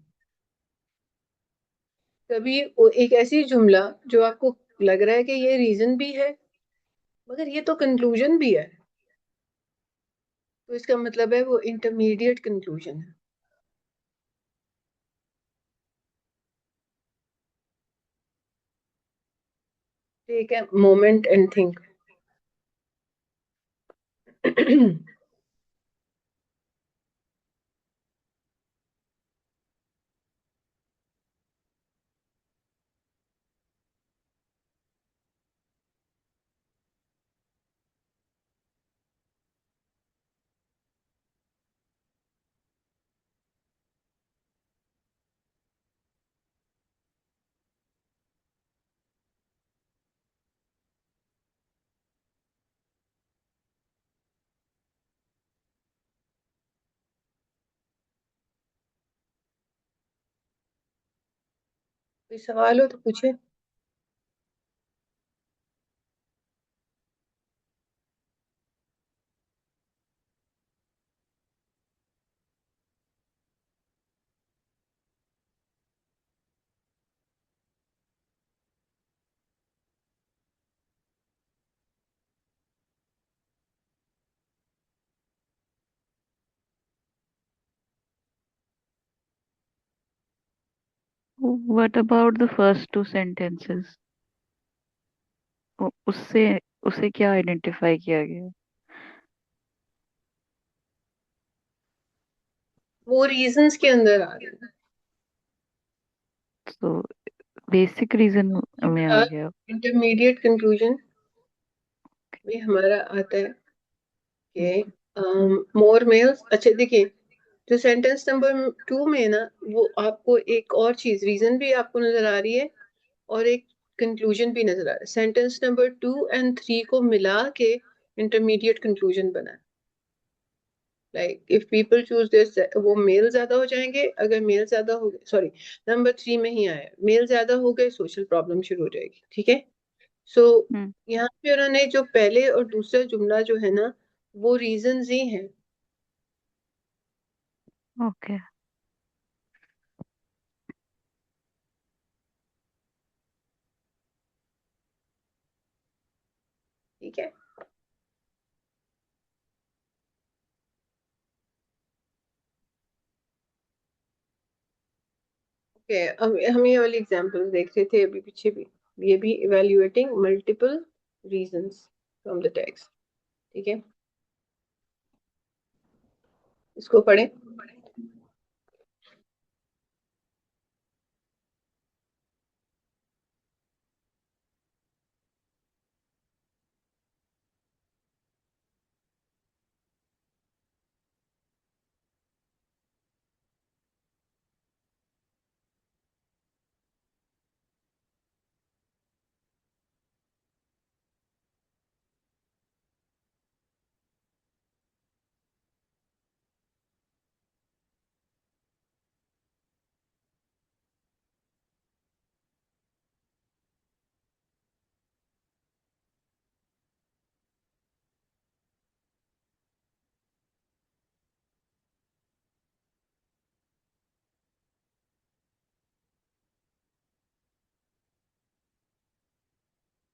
कभी एक ऐसी जुमला जो आपको लग रहा है कि ये रीजन भी है मगर ये तो कंक्लूजन भी है, तो इसका मतलब है वो इंटरमीडिएट कंक्लूजन है। Take a moment and think. कोई सवाल हो तो पूछे। What about the first two sentences? उससे उसे क्या आइडेंटिफाई किया गया? वो रीजंस के अंदर आ रहे हैं। तो बेसिक रीजन में आ गया। इंटरमीडिएट कंक्लूजन में हमारा आता है कि मोर मेल्स। अच्छा देखिए, जो सेंटेंस नंबर 2 में ना, वो आपको एक और चीज, रीजन भी आपको नजर आ रही है और एक कंक्लूजन भी नजर आ रहा है। सेंटेंस नंबर 2 एंड 3 को मिला के इंटरमीडिएट कंक्लूजन बना है। Like if people choose this, वो मेल ज्यादा हो जाएंगे। अगर मेल ज्यादा हो गए, सॉरी नंबर 3 में ही आया, मेल ज्यादा हो गए सोशल प्रॉब्लम शुरू हो जाएगी। ठीक है, सो यहाँ पे उन्होंने जो पहले और दूसरा जुमला जो है ना, वो रीजंस ही हैं। ओके। ठीक है, ओके। हम ये वाली एग्जांपल देख रहे थे अभी पीछे भी, ये भी evaluating multiple reasons from the text. ठीक है, इसको पढ़ें।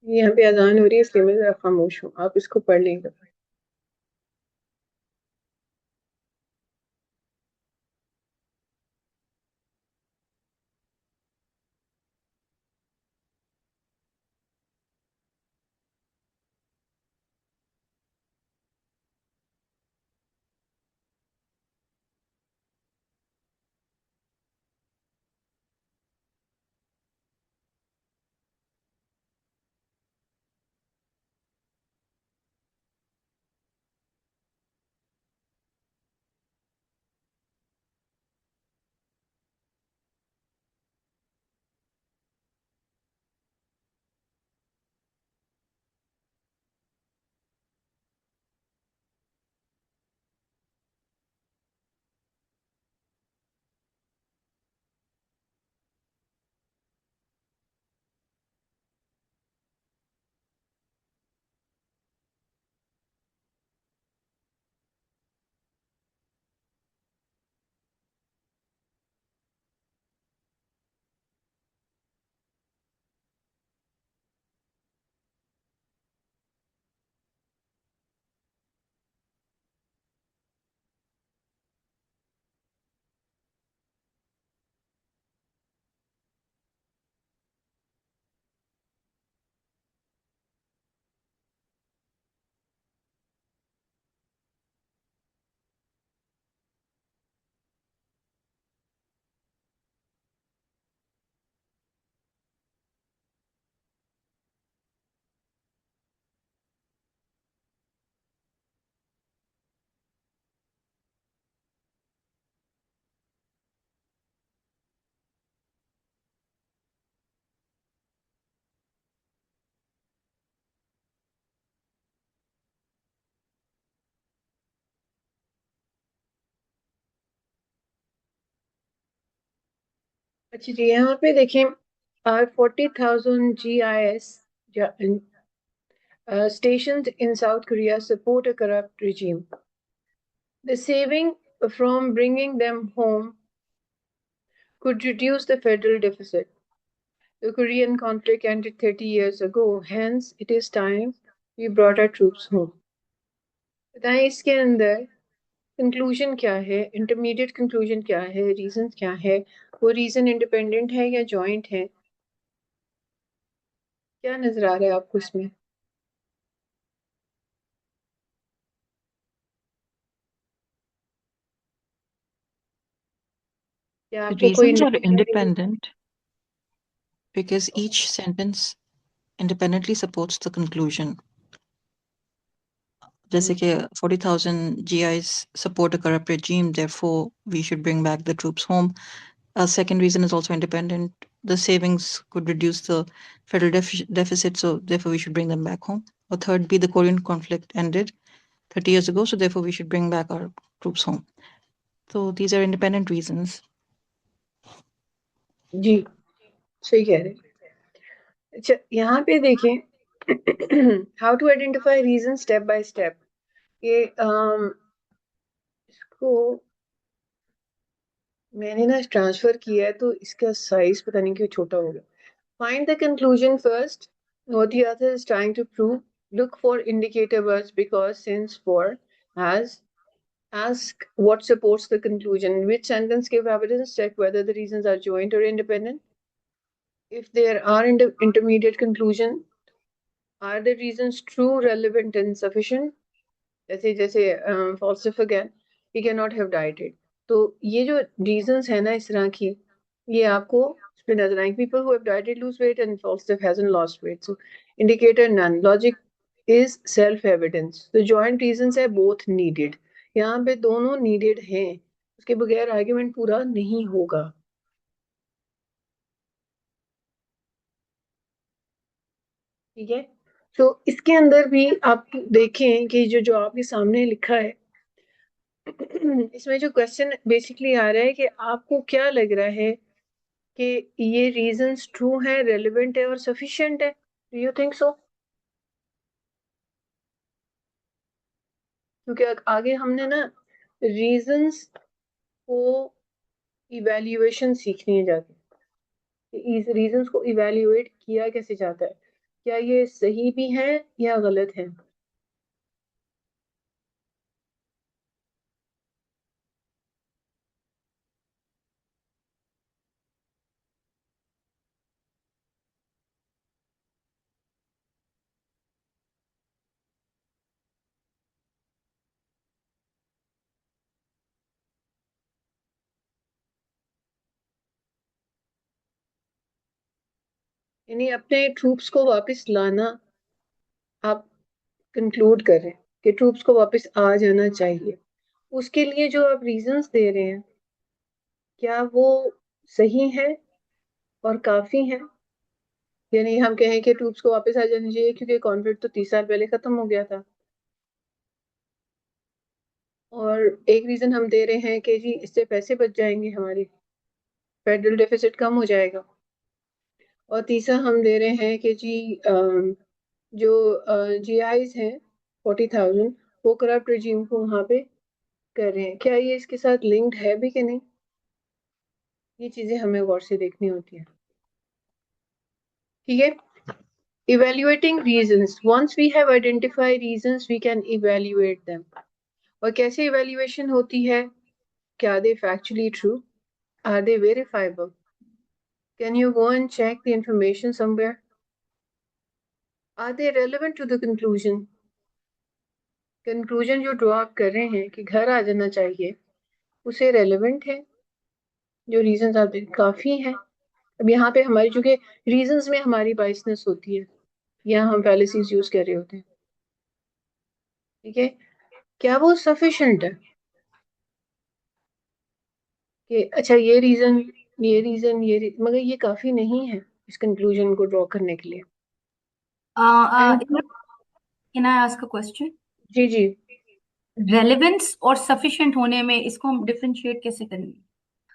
यहाँ पे अजान हो रही है इसलिए मैं जरा खामोश हूँ, आप इसको पढ़ लेंगे। अच्छा जी, यहाँ पे देखें, 40,000 GIS stations in South Korea support a corrupt regime. The saving from bringing them home could reduce the federal deficit. The Korean conflict ended 30 years ago, hence it is time we brought our troops home. बताएं इसके अंदर conclusion क्या है, intermediate conclusion क्या है, reason क्या है, वो रीजन इंडिपेंडेंट है या जॉइंट है, क्या नजर आ रहा है आपको इसमें? क्या The आपको कोई reasons are नजर आ रही है? independent because each sentence independently supports the conclusion. जैसे कि 40,000 GIs support a corrupt regime, therefore we should bring back the troops home. A second reason is also independent. The savings could reduce the federal deficit, so therefore we should bring them back home. Or third, be the Korean conflict ended 30 years ago, so therefore we should bring back our troops home. So these are independent reasons. जी, सही कह रहे हैं। अच्छा, यहाँ पे देखें how to identify reason step by step. ये इसको मैंने ना ट्रांसफर किया है तो इसका साइज पता नहीं क्यों छोटा हो गया। Find the conclusion first, what the author is trying to prove. Look for indicator words because, since, for, as. Ask what supports the conclusion. Which sentence give evidence? Check whether the reasons are joint or independent. If there are intermediate conclusion, are the reasons true, relevant, and sufficient? जैसे falsif again, he cannot have dieted. तो ये जो reasons है ना इस तरह की, ये आपको इस पे नजर आएंगे. People who have dieted lose weight and falsif hasn't lost weight. So indicator none. Logic is self evidence. तो joint reasons है both needed. यहाँ पे दोनों needed हैं, उसके बगैर argument पूरा नहीं होगा. ठीक है, तो इसके अंदर भी आप देखें कि जो आपके सामने लिखा है इसमें जो क्वेश्चन बेसिकली आ रहा है कि आपको क्या लग रहा है कि ये रीजंस ट्रू है, रेलेवेंट है और सफिशिएंट है? Do you think so? क्योंकि आगे हमने ना रीजंस को इवैल्यूएशन सीखनी है जाके, इस रीजंस को इवैल्यूएट किया कैसे जाता है, क्या ये सही भी है या गलत है. यानी अपने ट्रूप्स को वापस लाना आप कंक्लूड कर रहे हैं कि ट्रूप्स को वापस आ जाना चाहिए. उसके लिए जो आप रीजंस दे रहे हैं, क्या वो सही है और काफी है? यानी हम कहें कि ट्रूप्स को वापस आ जाना चाहिए क्योंकि कॉन्फ्लिक्ट तो 30 साल पहले खत्म हो गया था, और एक रीजन हम दे रहे हैं कि जी इससे पैसे बच जाएंगे, हमारे फेडरल डेफिसिट कम हो जाएगा, और तीसरा हम दे रहे हैं कि जी जो जीआईज हैं 40,000 वो करप्ट रजीम को वहां पे कर रहे हैं. क्या ये इसके साथ लिंक्ड है भी कि नहीं? ये चीजें हमें गौर से देखनी होती है. ठीक है, evaluating reasons. Once we have identified reasons, we can evaluate them. और कैसे evaluation होती है? क्या they factually true? Are they verifiable? Can you go and check the information somewhere? Are they relevant to the conclusion? Conclusion जो draw up कर रहे हैं कि घर आ जाना चाहिए, उसे relevant है? जो reasons आप काफी हैं? अब यहाँ पे हमारी चूंकि reasons में हमारी biasness होती है, यहाँ हम fallacies यूज कर रहे होते हैं. ठीक है, क्या वो sufficient है कि अच्छा ये रीजन मगर ये काफी नहीं है इस कंक्लूजन को ड्रॉ करने के लिए? Can I ask a question? जी जी. रेलेवेंस और सफिशिएंट होने में इसको हम डिफरेंशिएट कैसे करेंगे?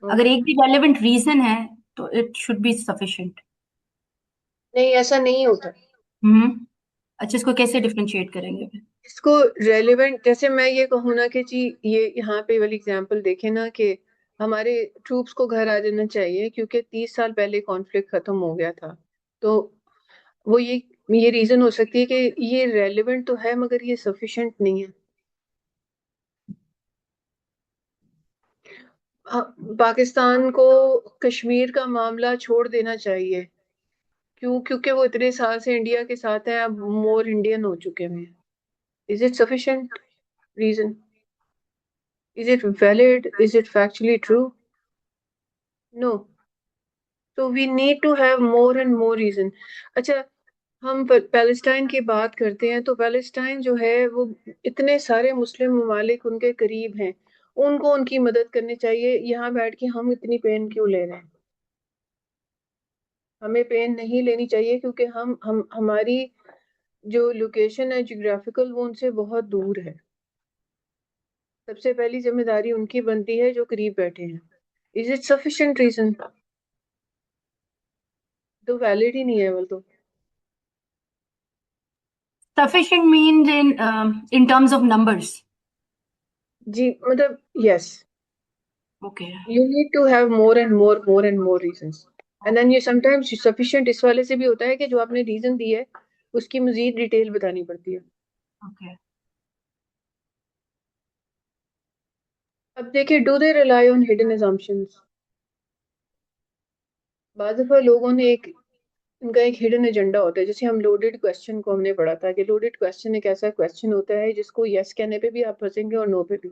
अगर एक भी रेलेवेंट रीजन है तो इट शुड बी सफिशिएंट. नहीं, ऐसा नहीं होता. अच्छा, इसको कैसे डिफरेंशिएट करेंगे? इसको रेलेवेंट, जैसे मैं ये कहूँ ना कि जी ये यहाँ पे वाली एग्जांपल देखें ना कि हमारे ट्रूप्स को घर आ जाना चाहिए क्योंकि 30 साल पहले कॉन्फ्लिक्ट खत्म हो गया था, तो वो ये रीजन हो सकती है कि ये रेलेवेंट तो है मगर ये सफिशिएंट नहीं है. पाकिस्तान को कश्मीर का मामला छोड़ देना चाहिए। क्योंकि वो इतने साल से इंडिया के साथ है, अब मोर इंडियन हो चुके हैं। Is it sufficient reason? Is it valid? Is it factually true? No. तो we need to have more and more reason. अच्छा, हम पैलेस्टाइन की बात करते हैं तो पैलेस्टाइन जो है वो इतने सारे मुस्लिम ममालिक उनके करीब हैं, उनको उनकी मदद करनी चाहिए। यहाँ बैठ के हम इतनी पेन क्यों ले रहे हैं? हमें पेन नहीं लेनी चाहिए क्योंकि हम हमारी जो लोकेशन है जियोग्राफिकल, वो उनसे बहुत दूर है। सबसे पहली जिम्मेदारी उनकी बनती है जो करीब बैठे हैं। Is it sufficient reason? तो वैलिड ही नहीं है वो तो। Sufficient means in terms of numbers. जी मतलब yes, Okay. you need to have more and more reasons, and then you sometimes sufficient इस वाले से भी होता है कि जो आपने रीजन दी है उसकी मजीद डिटेल बतानी पड़ती है। Okay. अब देखिए, do they rely on hidden assumptions? बाद दफा लोगों ने इनका एक हिडन एजेंडा होता है। जैसे हम लोडेड क्वेश्चन को हमने पढ़ा था कि लोडेड क्वेश्चन एक ऐसा क्वेश्चन होता है जिसको यस कहने पे भी आप फंसेंगे और नो पे भी।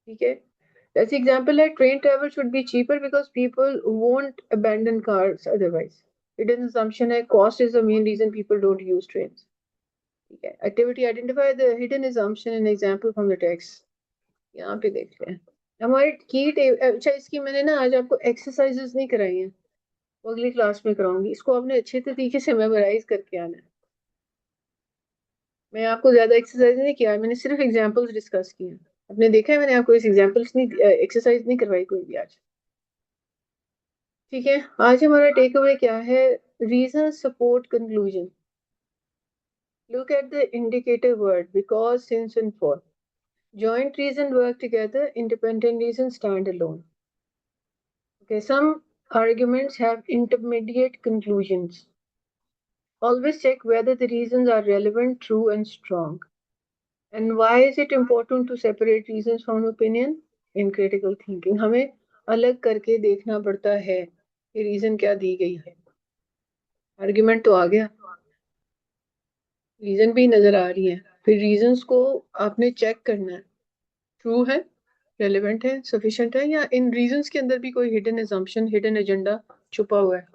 ठीक है, जैसे एग्जांपल है, train travel should be cheaper because people won't abandon cars otherwise. Hidden assumption है cost is the main reason people don't use trains. ठीक है, activity identify the hidden assumption in example from the text. यहाँ पे देखते हैं हमारी अच्छा, इसकी मैंने ना आज आपको एक्सरसाइजेस नहीं कराई हैं, वो अगली क्लास में कराऊंगी। इसको आपने अच्छे तरीके से मेमोराइज करके आना है। मैं आपको ज्यादा एक्सरसाइज नहीं किया, मैंने सिर्फ एग्जांपल्स डिस्कस किए हैं। आपने देखा है मैंने आपको इस एग्जांपल्स नहीं, एक्सरसाइज नहीं करवाई कोई भी आज। ठीक है, आज हमारा टेक अवे क्या है? Reason support conclusion. Look at the indicative word because, since and for. Joint reason work together, independent reason stand alone. Okay, some arguments have intermediate conclusions. Always check whether the reasons are relevant, true, and strong. And why is it important to separate reasons from opinion? In critical thinking, हमें अलग करके देखना पड़ता है कि reason क्या दी गई है। आर्ग्यूमेंट तो आ गया, रीजन भी नजर आ रही है, फिर रीजंस को आपने चेक करना है, ट्रू है, रेलेवेंट है, सफिशिएंट है, या इन रीजंस के अंदर भी कोई हिडन assumption, हिडन एजेंडा छुपा हुआ है।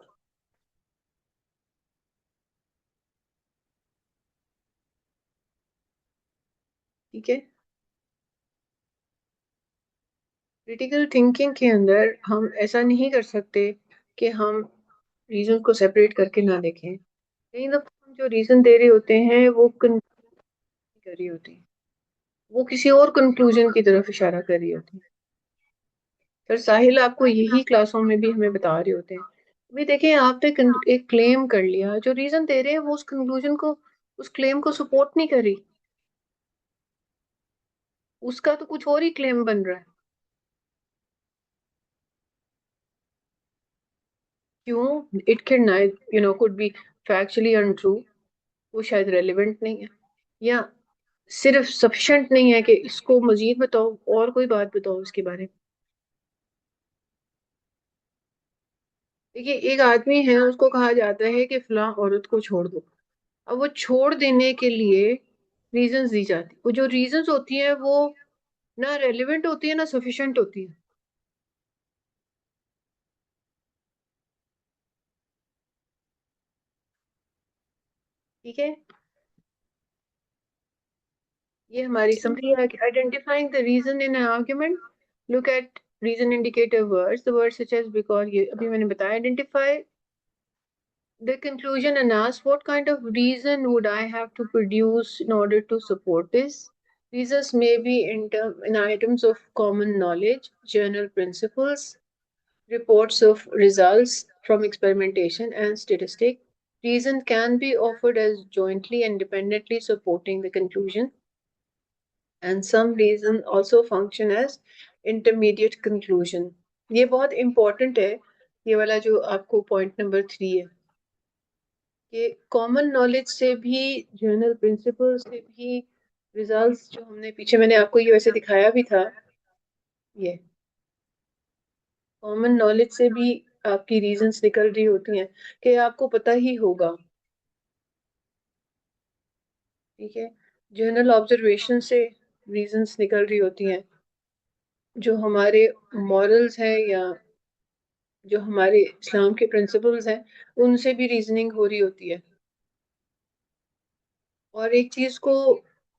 ठीक है, क्रिटिकल थिंकिंग के अंदर हम ऐसा नहीं कर सकते कि हम रीजन को सेपरेट करके ना देखें। कई दफा हम जो रीजन दे रहे होते हैं वो कर रही होती है, वो किसी और कंक्लूजन की तरफ इशारा कर रही होती है। फिर साहिल आपको यही क्लासों में भी हमें बता रहे होते हैं, अभी देखें आपने एक क्लेम कर लिया, जो रीजन दे रहे हैं वो उस कंक्लूजन को, उस क्लेम को सपोर्ट नहीं कर रही, उसका तो कुछ और ही क्लेम बन रहा है। क्यों? It can could be factually untrue, वो शायद रेलिवेंट नहीं है, या सिर्फ सफिशिएंट नहीं है कि इसको मजीद बताओ, और कोई बात बताओ इसके बारे में। देखिए, एक आदमी है, उसको कहा जाता है कि फलां औरत को छोड़ दो। अब वो छोड़ देने के लिए रीजंस दी जाती, वो जो रीजंस होती है वो ना रेलिवेंट होती है ना सफिशिएंट होती है। ठीक है, ये हमारी समरी है कि identifying the reason in an argument, look at reason indicative words, the words such as because, ये अभी मैंने बताया। Identify the conclusion and ask what kind of reason would I have to produce in order to support this. Reasons may be in items of common knowledge, journal principles, reports of results from experimentation, and statistic. Reason can be offered as jointly and independently supporting the conclusion, and some reason also function as intermediate conclusion. ये बहुत important है, ये वाला जो आपको point number 3 है कि common knowledge से भी, जर्नल प्रिंसिपल से भी, रिजल्ट्स जो हमने पीछे, मैंने आपको ये वैसे दिखाया भी था, ये कॉमन नॉलेज से भी आपकी रीजंस निकल रही होती हैं कि आपको पता ही होगा, ठीक है। जनरल ऑब्जर्वेशन से रीजंस निकल रही होती हैं, जो हमारे मॉरल्स हैं या जो हमारे इस्लाम के प्रिंसिपल्स हैं उनसे भी रीजनिंग हो रही होती है। और एक चीज को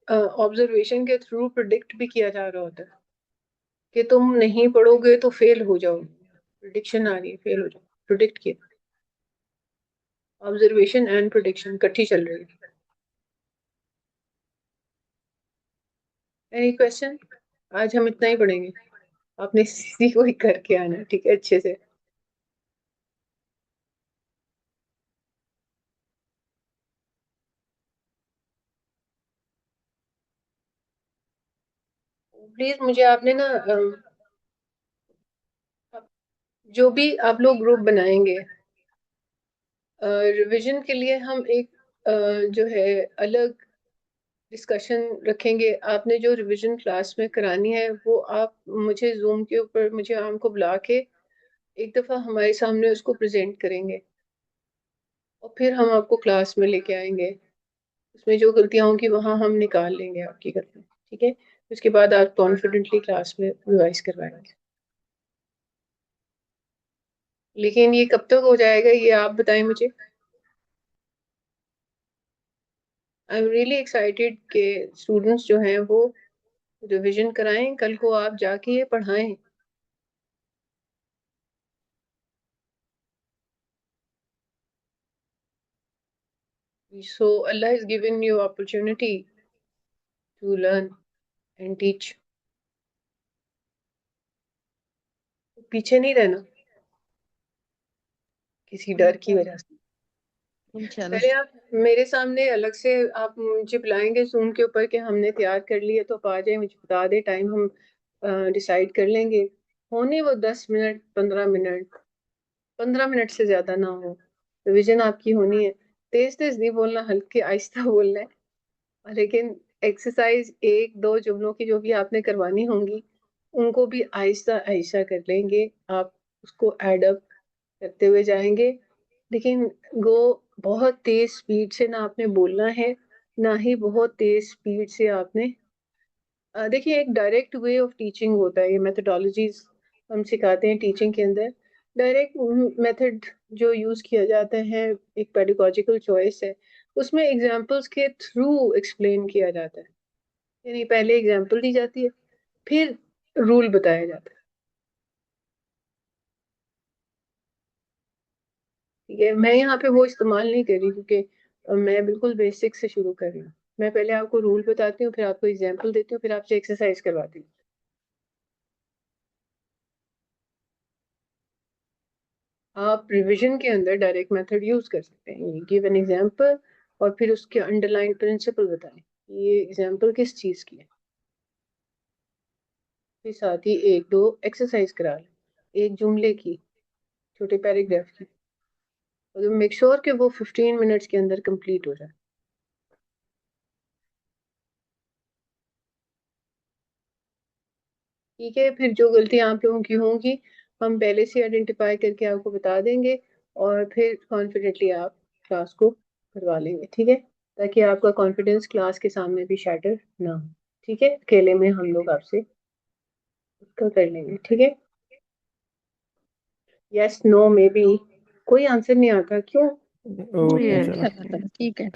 ऑब्जर्वेशन के थ्रू प्रिडिक्ट भी किया जा रहा होता है कि तुम नहीं पढ़ोगे तो फेल हो जाओ, प्रिडिक्शन आ रही है, फेल हो जाओ, प्रिडिक्ट किया। ऑब्जर्वेशन एंड प्रिडिक्शन इकट्ठी चल रही है। Any question? आज हम इतना ही पढ़ेंगे, आपने इसी को ही करके आना है, ठीक है, अच्छे से। प्लीज मुझे आपने ना जो भी आप लोग ग्रुप बनाएंगे रिवीजन के लिए, हम एक जो है अलग डिस्कशन रखेंगे। आपने जो रिवीजन क्लास में करानी है वो आप मुझे जूम के ऊपर, मुझे आम को बुला के एक दफा हमारे सामने उसको प्रेजेंट करेंगे और फिर हम आपको क्लास में लेके आएंगे। उसमें जो गलतियां होंगी वहां हम निकाल लेंगे आपकी गलतियां, ठीक है। उसके बाद आप कॉन्फिडेंटली क्लास में रिवाइज करवाएंगे। लेकिन ये कब तक हो जाएगा ये आप बताएं मुझे। आई एम रियली एक्साइटेड कि स्टूडेंट्स जो हैं वो रिवीजन कराएं, कल को आप जाके ये पढ़ाएं। So Allah has given you opportunity to learn and teach. पीछे नहीं रहना किसी डर की वजह से। पहले आप मेरे सामने अलग से आप मुझे बुलाएंगे जूम के ऊपर कि हमने तैयार कर लिया, तो आप आ जाए, मुझे बता दे, टाइम हम डिसाइड कर लेंगे। होने वो 10 मिनट, 15 मिनट, 15 मिनट से ज्यादा ना हो। रिविजन आपकी होनी है। तेज तेज नहीं बोलना, हल्के आहिस्ता बोलना है। लेकिन एक्सरसाइज एक दो जुमलों की जो भी आपने करवानी होंगी उनको भी आहिस्ता आहिस्ता कर लेंगे आप, उसको एडअप करते हुए जाएंगे। लेकिन वो बहुत तेज स्पीड से ना आपने बोलना है, ना ही बहुत तेज स्पीड से आपने देखिए एक डायरेक्ट वे ऑफ टीचिंग होता है, ये मेथडोलॉजीज हम सिखाते हैं टीचिंग के अंदर। डायरेक्ट मेथड जो यूज किया जाता है, एक पेडागोजिकल चॉइस है, उसमें एग्जांपल्स के थ्रू एक्सप्लेन किया जाता है। यानी पहले एग्जांपल दी जाती है, फिर रूल बताया जाता है, ठीक है। मैं यहाँ पे वो इस्तेमाल नहीं कर रही क्योंकि मैं बिल्कुल बेसिक से शुरू कर रही हूँ। मैं पहले आपको रूल बताती हूँ, फिर आपको एग्जांपल देती हूँ, फिर आपसे एक्सरसाइज करवाती हूँ। आप रिवीजन के अंदर डायरेक्ट मेथड यूज कर सकते हैं, गिव एन एग्जांपल और फिर उसके अंडरलाइन प्रिंसिपल बताएं, ये एग्जांपल किस चीज की है, फिर साथ ही एक दो एक्सरसाइज करा लें, एक जुमले की, छोटे पैराग्राफ की, और मेक श्योर कि वो 15 मिनट्स के अंदर कंप्लीट हो जाए, ठीक है। फिर जो गलतियां आप लोगों की होंगी हम पहले से आइडेंटिफाई करके आपको बता देंगे और फिर कॉन्फिडेंटली आप क्लास को करवा लेंगे, ठीक है, ताकि आपका कॉन्फिडेंस क्लास के सामने भी शैटर ना हो, ठीक है। अकेले में हम लोग आपसे उसका कर लेंगे, ठीक है। यस नो मे बी, कोई आंसर नहीं आता क्यों? Okay Yes. चलो। ठीक है।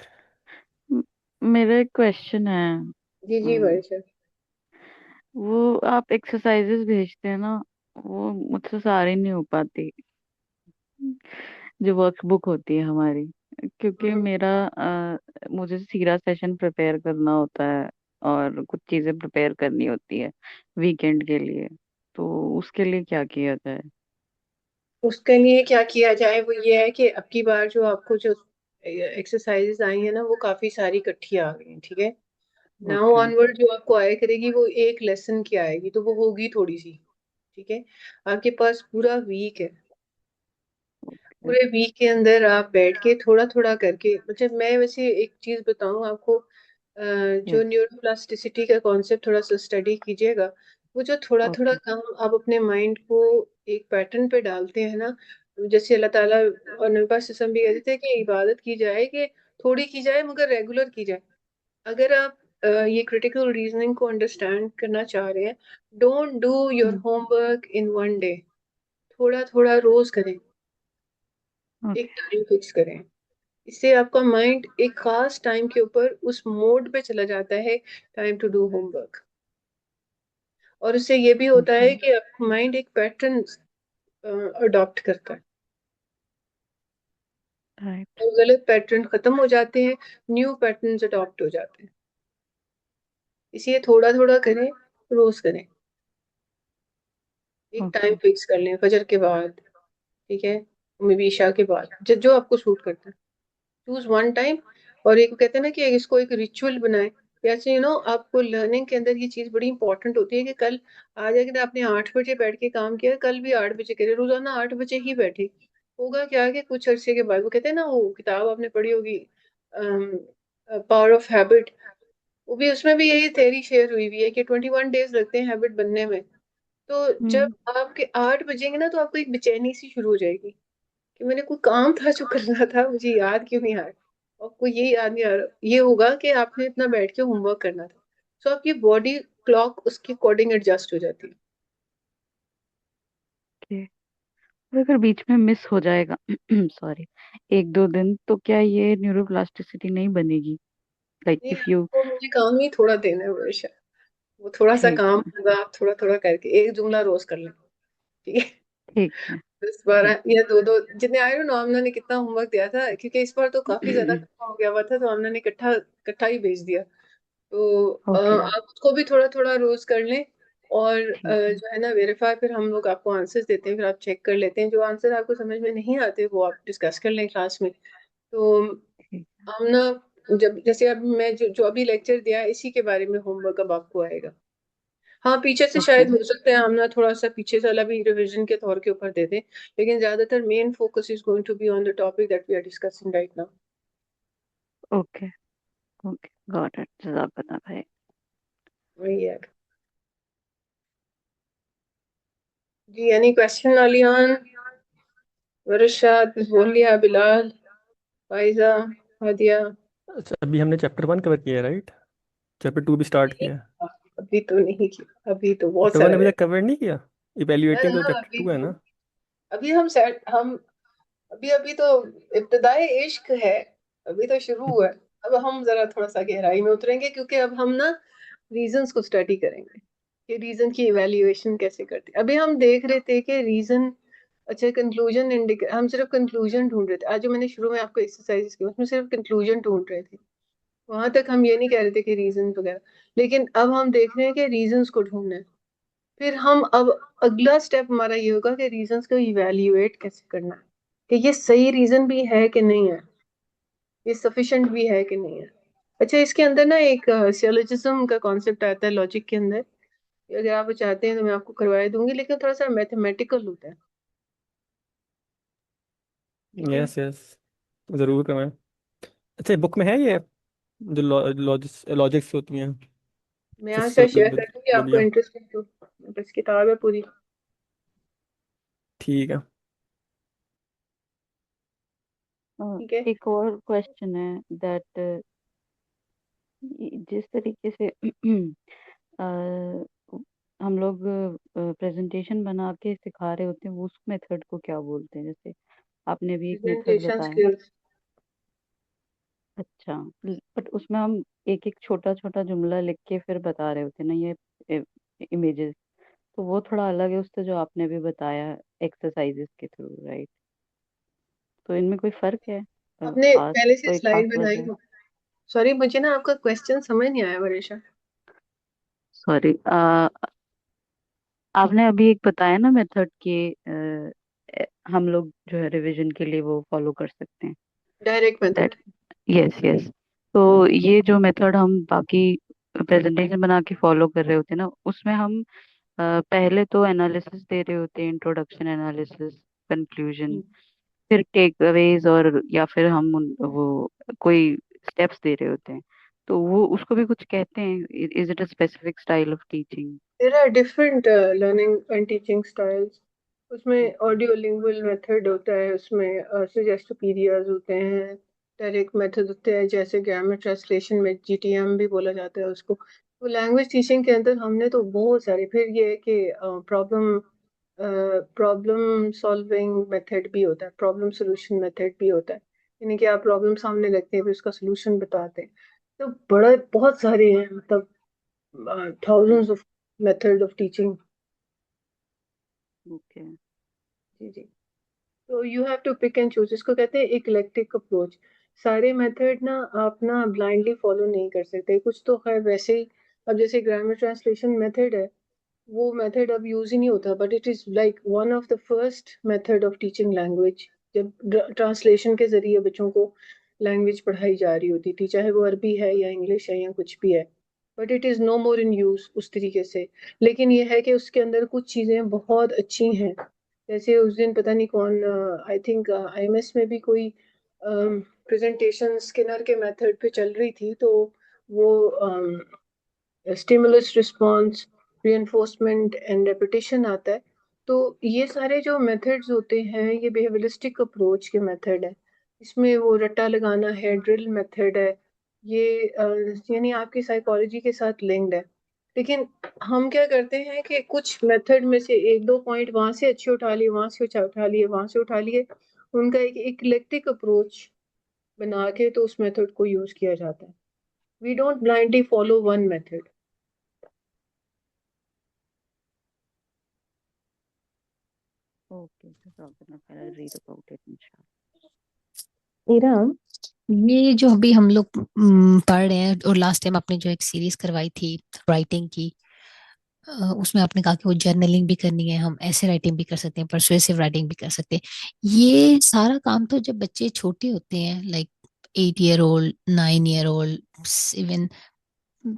म- मेरा एक क्वेश्चन है। जी जी वर्षा। वो आप एक्सरसाइजेस भेजते हैं ना, वो मुझसे सारी नहीं हो पाती, जो वर्कबुक होती है हमारी, क्योंकि मेरा मुझे सीरा सेशन प्रिपेयर करना होता है और कुछ चीजें प्रिपेयर करनी होती है वीकेंड के लिए। तो उसके लिए क्या किया जाए? उसके लिए क्या किया जाए, वो ये है कि अब की बार जो आपको जो एक्सरसाइजेस आई हैं ना वो काफी सारी इकट्ठी आ गई हैं, ठीक है। Now okay. ऑनवर्ड जो आपको आया करेगी वो एक लेसन की आएगी, तो वो होगी थोड़ी सी, ठीक है। आपके पास पूरा वीक है, पूरे वीक के अंदर आप बैठ के थोड़ा थोड़ा करके, मतलब मैं वैसे एक चीज बताऊं आपको, जो यस न्यूरोप्लास्टिसिटी का कॉन्सेप्ट थोड़ा सा स्टडी कीजिएगा, वो जो थोड़ा थोड़ा ओके काम आप अपने माइंड को एक पैटर्न पे डालते हैं ना, जैसे अल्लाह ताला और नबी पाक सल्लल्लाहु अलैहि वसल्लम भी कहते थे कि इबादत की जाए कि थोड़ी की जाए मगर रेगुलर की जाए। अगर आप ये क्रिटिकल रीजनिंग को अंडरस्टैंड करना चाह रहे हैं, don't do your homework in one day, थोड़ा थोड़ा रोज करें, एक ओके टाइम फिक्स करें। इससे आपका माइंड एक खास टाइम के ऊपर उस मोड पे चला जाता है, टाइम टू डू होमवर्क। और उससे ये भी होता है कि आपका माइंड एक पैटर्न अडॉप्ट करता है राइट और गलत पैटर्न खत्म हो जाते हैं, न्यू पैटर्न्स अडॉप्ट हो जाते हैं। इसलिए थोड़ा थोड़ा करें, रोज करें, एक टाइम ओके फिक्स कर लें, फजर के बाद, ठीक है, मे बी ईशा के बाद, जो जो आपको सूट करता है, चूज वन टाइम। और एक कहते हैं ना कि इसको एक रिचुअल बनाए, जैसे आपको लर्निंग के अंदर ये चीज बड़ी इंपॉर्टेंट होती है कि कल आज अगर आपने 8 बजे बैठ के काम किया, कल भी 8 बजे करे, रोजाना 8 बजे ही बैठे, होगा क्या कि कुछ अरसे के बाद, वो कहते हैं ना, वो किताब आपने पढ़ी होगी, पावर ऑफ हैबिट, वो भी, उसमें भी यही थ्योरी शेयर हुई हुई है कि 21 डेज लगते हैं हैबिट बनने में। तो जब आपके 8 बजेंगे ना, तो आपको एक बेचैनी सी शुरू हो जाएगी कि मैंने कोई काम था जो करना था, मुझे याद क्यों नहीं आ रहा, और कोई ये याद नहीं आ रहा, ये होगा कि आपने इतना बैठ के होमवर्क करना था। सो आपकी बॉडी क्लॉक उसके अकॉर्डिंग एडजस्ट हो जाती है। ओके और अगर बीच में मिस हो जाएगा सॉरी 1-2 दिन तो क्या ये न्यूरोप्लास्टिसिटी नहीं बनेगी लाइक नहीं, इफ यू आपको मुझे काम ही थोड़ा देना है वर्षा, वो थोड़ा सा ठीक काम है होगा, आप थोड़ा थोड़ा करके एक जुमला रोज कर लें, ठीक है। ठीक है 10 12 या दो दो जितने, आई डोंट नो आमना ने कितना होमवर्क दिया था, क्योंकि इस बार तो काफी ज्यादा खत्म हो गया हुआ था, तो आमना ने इकट्ठा इकट्ठा ही भेज दिया। तो ओके आप उसको भी थोड़ा थोड़ा रोज कर लें। और ठीक है जो है ना, वेरीफाई, फिर हम लोग आपको आंसर्स देते हैं, फिर आप चेक कर लेते हैं, जो आंसर आपको समझ में नहीं आते वो आप डिस्कस कर लें क्लास में। तो ठीक हम ना, जब जैसे अब मैं जो अभी लेक्चर दिया है, इसी के बारे में होमवर्क अब आपको आएगा। हाँ, पीछे से ओके शायद हो सकता है हम ना थोड़ा सा पीछे से वाला भी रिवीजन के तौर के ऊपर दे दें, लेकिन ज्यादातर main focus is going to be on the topic that we are discussing right now. Okay okay got it जज़ाकल्लाह भाई वही है जी। एनी क्वेश्चन आलियान, वर्षाद, बोलिया, बिलाल, फाइजा, हादिया? अच्छा, अभी हमने चैप्टर 1 कवर किया है, राइट? चैप्टर 2 भी स्टार्ट किया है? अभी तो नहीं किया, अभी तो बहुत चैप्टर 1 सारा अभी है। तक कवर नहीं किया? ना इवेल्युएटिंग तो ना, चैप्टर 2 है ना? अभी हम सेट हम अभी अभी तो इब्तदाई इश्क है, अभी तो शुरू हुआ है। अब हम जरा थोड़ा सा गहराई में उतरेंगे, क्योंकि अब हम ना रीजंस को स्टडी करेंगे कि रीजन की इवैल्यूएशन कैसे करते हैं। अभी हम देख रहे थे कि रीजन, अच्छा, कंक्लूजन इंडिकेट, हम सिर्फ कंक्लूजन ढूंढ रहे थे। आज जो मैंने शुरू में आपको एक्सरसाइज की, उसमें सिर्फ कंक्लूजन ढूंढ रहे थे, वहां तक हम ये नहीं कह रहे थे कि रीजन वगैरह। लेकिन अब हम देख रहे हैं कि रीजंस को ढूंढना है। फिर हम अब अगला स्टेप हमारा ये होगा कि रीजंस को इवैल्यूएट कैसे करना है, कि ये सही रीजन भी है कि नहीं है, ये सफिशिएंट भी है कि नहीं है। अच्छा, इसके अंदर ना एक सियोलॉजिज्म का कॉन्सेप्ट आता है लॉजिक के अंदर, अगर आप चाहते हैं तो मैं आपको करवा दूंगी, लेकिन थोड़ा सा मैथमेटिकल होता है, ठीक है। यस यस, ज़रूर करवाएं। अच्छा, बुक में है ये जो लॉजिक्स होती हैं, मैं यहाँ से शेयर कर दूंगी आपको, सिस्टोलॉजिया? इंटरेस्टिंग तो बस किताब है पूरी। ठीक है। ठीक है, एक और क्वेश्चन है दैट जिस तरीके से अ, हम लोग प्रेजेंटेशन बना के सिखा रहे होते हैं वो उस मेथड को क्या बोलते हैं जैसे आपने भी एक मेथड प्रेजेंटेशन बताया स्किल्स। अच्छा बट उसमें हम एक एक छोटा छोटा जुमला लिख के फिर बता रहे होते हैं ना ये इमेजेस तो वो थोड़ा अलग है उससे जो आपने भी बताया एक्सरसाइजेस के थ्रू राइट तो इनमें कोई फर्क है आपने खास पहले से कोई खास स्लाइड बनाई वजह हो? सॉरी, मुझे ना आपका क्वेश्चन समझ नहीं आया वरेशा। सॉरी आपने अभी एक बताया ना मेथड कि हम लोग जो है रिवीजन के लिए वो फॉलो कर सकते हैं direct that method. Yes yes तो ये जो मेथड हम बाकी प्रेजेंटेशन बना के फॉलो कर रहे होते हैं ना उसमें हम पहले तो एनालिसिस दे रहे होते हैं इंट्रोडक्शन एनालिसिस कंक्लूजन फिर टेक अवेज और या फिर हम वो कोई स्टेप्स दे रहे होते हैं तो वो उसको भी कुछ कहते हैं, is it a specific style of teaching? There are different learning and teaching styles. उसमें ऑडियो लिंगुअल मेथड होता है, उसमें सजेस्टोपीडियाज होते हैं, डायरेक्ट मेथड होते हैं, जैसे ग्रामर ट्रांसलेशन में जीटीएम भी बोला जाता है उसको। तो लैंग्वेज टीचिंग के अंदर हमने तो बहुत सारे, फिर ये है कि प्रॉब्लम सॉल्विंग मेथड भी होता है, प्रॉब्लम सोल्यूशन मेथड भी होता है, यानी कि आप प्रॉब्लम सामने रखते हैं फिर उसका सोल्यूशन बताते हैं। तो बड़ा बहुत सारे हैं, मतलब thousands of method of teaching. Okay. जी जी। तो you have to pick and choose, इसको कहते हैं इक्लेक्टिक अप्रोच। सारे मेथड ना आप ना ब्लाइंडली फॉलो नहीं कर सकते, कुछ तो खैर वैसे ही। अब जैसे ग्रामर ट्रांसलेशन मेथड है, वो मेथड अब यूज ही नहीं होता, but it is like one of the first method of teaching language. जब ट्रांसलेशन के जरिए बच्चों को लैंग्वेज पढ़ाई जा रही होती थी, चाहे वो अरबी है या इंग्लिश है या कुछ भी है, but it is no more in use उस तरीके से। लेकिन ये है कि उसके अंदर कुछ चीजें बहुत अच्छी हैं। जैसे उस दिन पता नहीं कौन, आई थिंक आईएमएस में भी कोई प्रेजेंटेशन स्किनर के मेथड पे चल रही थी, तो वो stimulus response, reinforcement and repetition आता है। तो ये सारे जो मेथड्स होते हैं ये बिहेवियरिस्टिक अप्रोच के मेथड है। इसमें वो रट्टा लगाना है, ड्रिल मेथड है, ये यानी आपकी साइकोलॉजी के साथ लिंक्ड है। लेकिन हम क्या करते हैं कि कुछ मेथड में से एक दो पॉइंट वहां से अच्छे उठा लिए, वहां से उठा लिए, वहां से उठा लिए, उनका एक इक्लेक्टिक अप्रोच बना के तो उस मेथड को यूज किया जाता है। We don't blindly follow one method. Okay, read about it इंशाल्लाह। मेरा ये जो अभी हम लोग पढ़ रहे हैं, और लास्ट टाइम आपने जो एक सीरीज करवाई थी राइटिंग की, उसमें आपने कहा कि वो जर्नलिंग भी करनी है, हम ऐसे राइटिंग भी कर सकते हैं, परसुएसिव राइटिंग भी कर सकते हैं। ये सारा काम तो जब बच्चे छोटे होते हैं, like 8 year old, 9 year old, even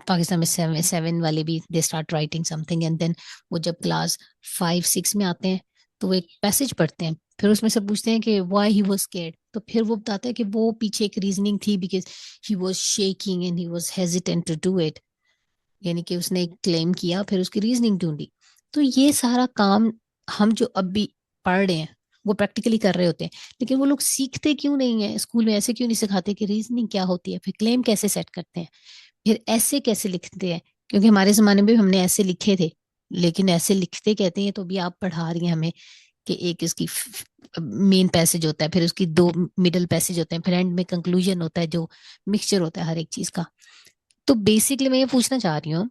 Pakistan में 7 वाले भी they start writing something, and then वो जब क्लास 5 6 में आते हैं तो वो एक पैसेज पढ़ते हैं, फिर उसमें से पूछते हैं कि व्हाई ही वाज स्केर्ड, तो फिर वो बताता है कि वो पीछे एक रीजनिंग थी, because he was shaking and he was hesitant to do it, यानी कि उसने एक क्लेम किया फिर उसकी रीजनिंग ढूंढी। तो ये सारा काम हम जो अभी पढ़ रहे हैं वो प्रैक्टिकली कर रहे होते हैं, लेकिन वो लोग सीखते क्यों नहीं है? स्कूल में ऐसे क्यों नहीं सिखाते कि रीजनिंग क्या होती है, फिर क्लेम कैसे सेट करते हैं, फिर ऐसे कैसे लिखते हैं? क्योंकि हमारे जमाने में भी हमने ऐसे लिखे थे, लेकिन ऐसे लिखते कहते हैं, तो अभी आप पढ़ा रही हैं हमें कि एक इसकी मेन पैसेज होता है, फिर उसकी 2 मिडल पैसेज होते हैं, फिर एंड में कंक्लूजन होता है जो मिक्सचर होता है हर एक चीज का। तो बेसिकली मैं ये पूछना चाह रही हूँ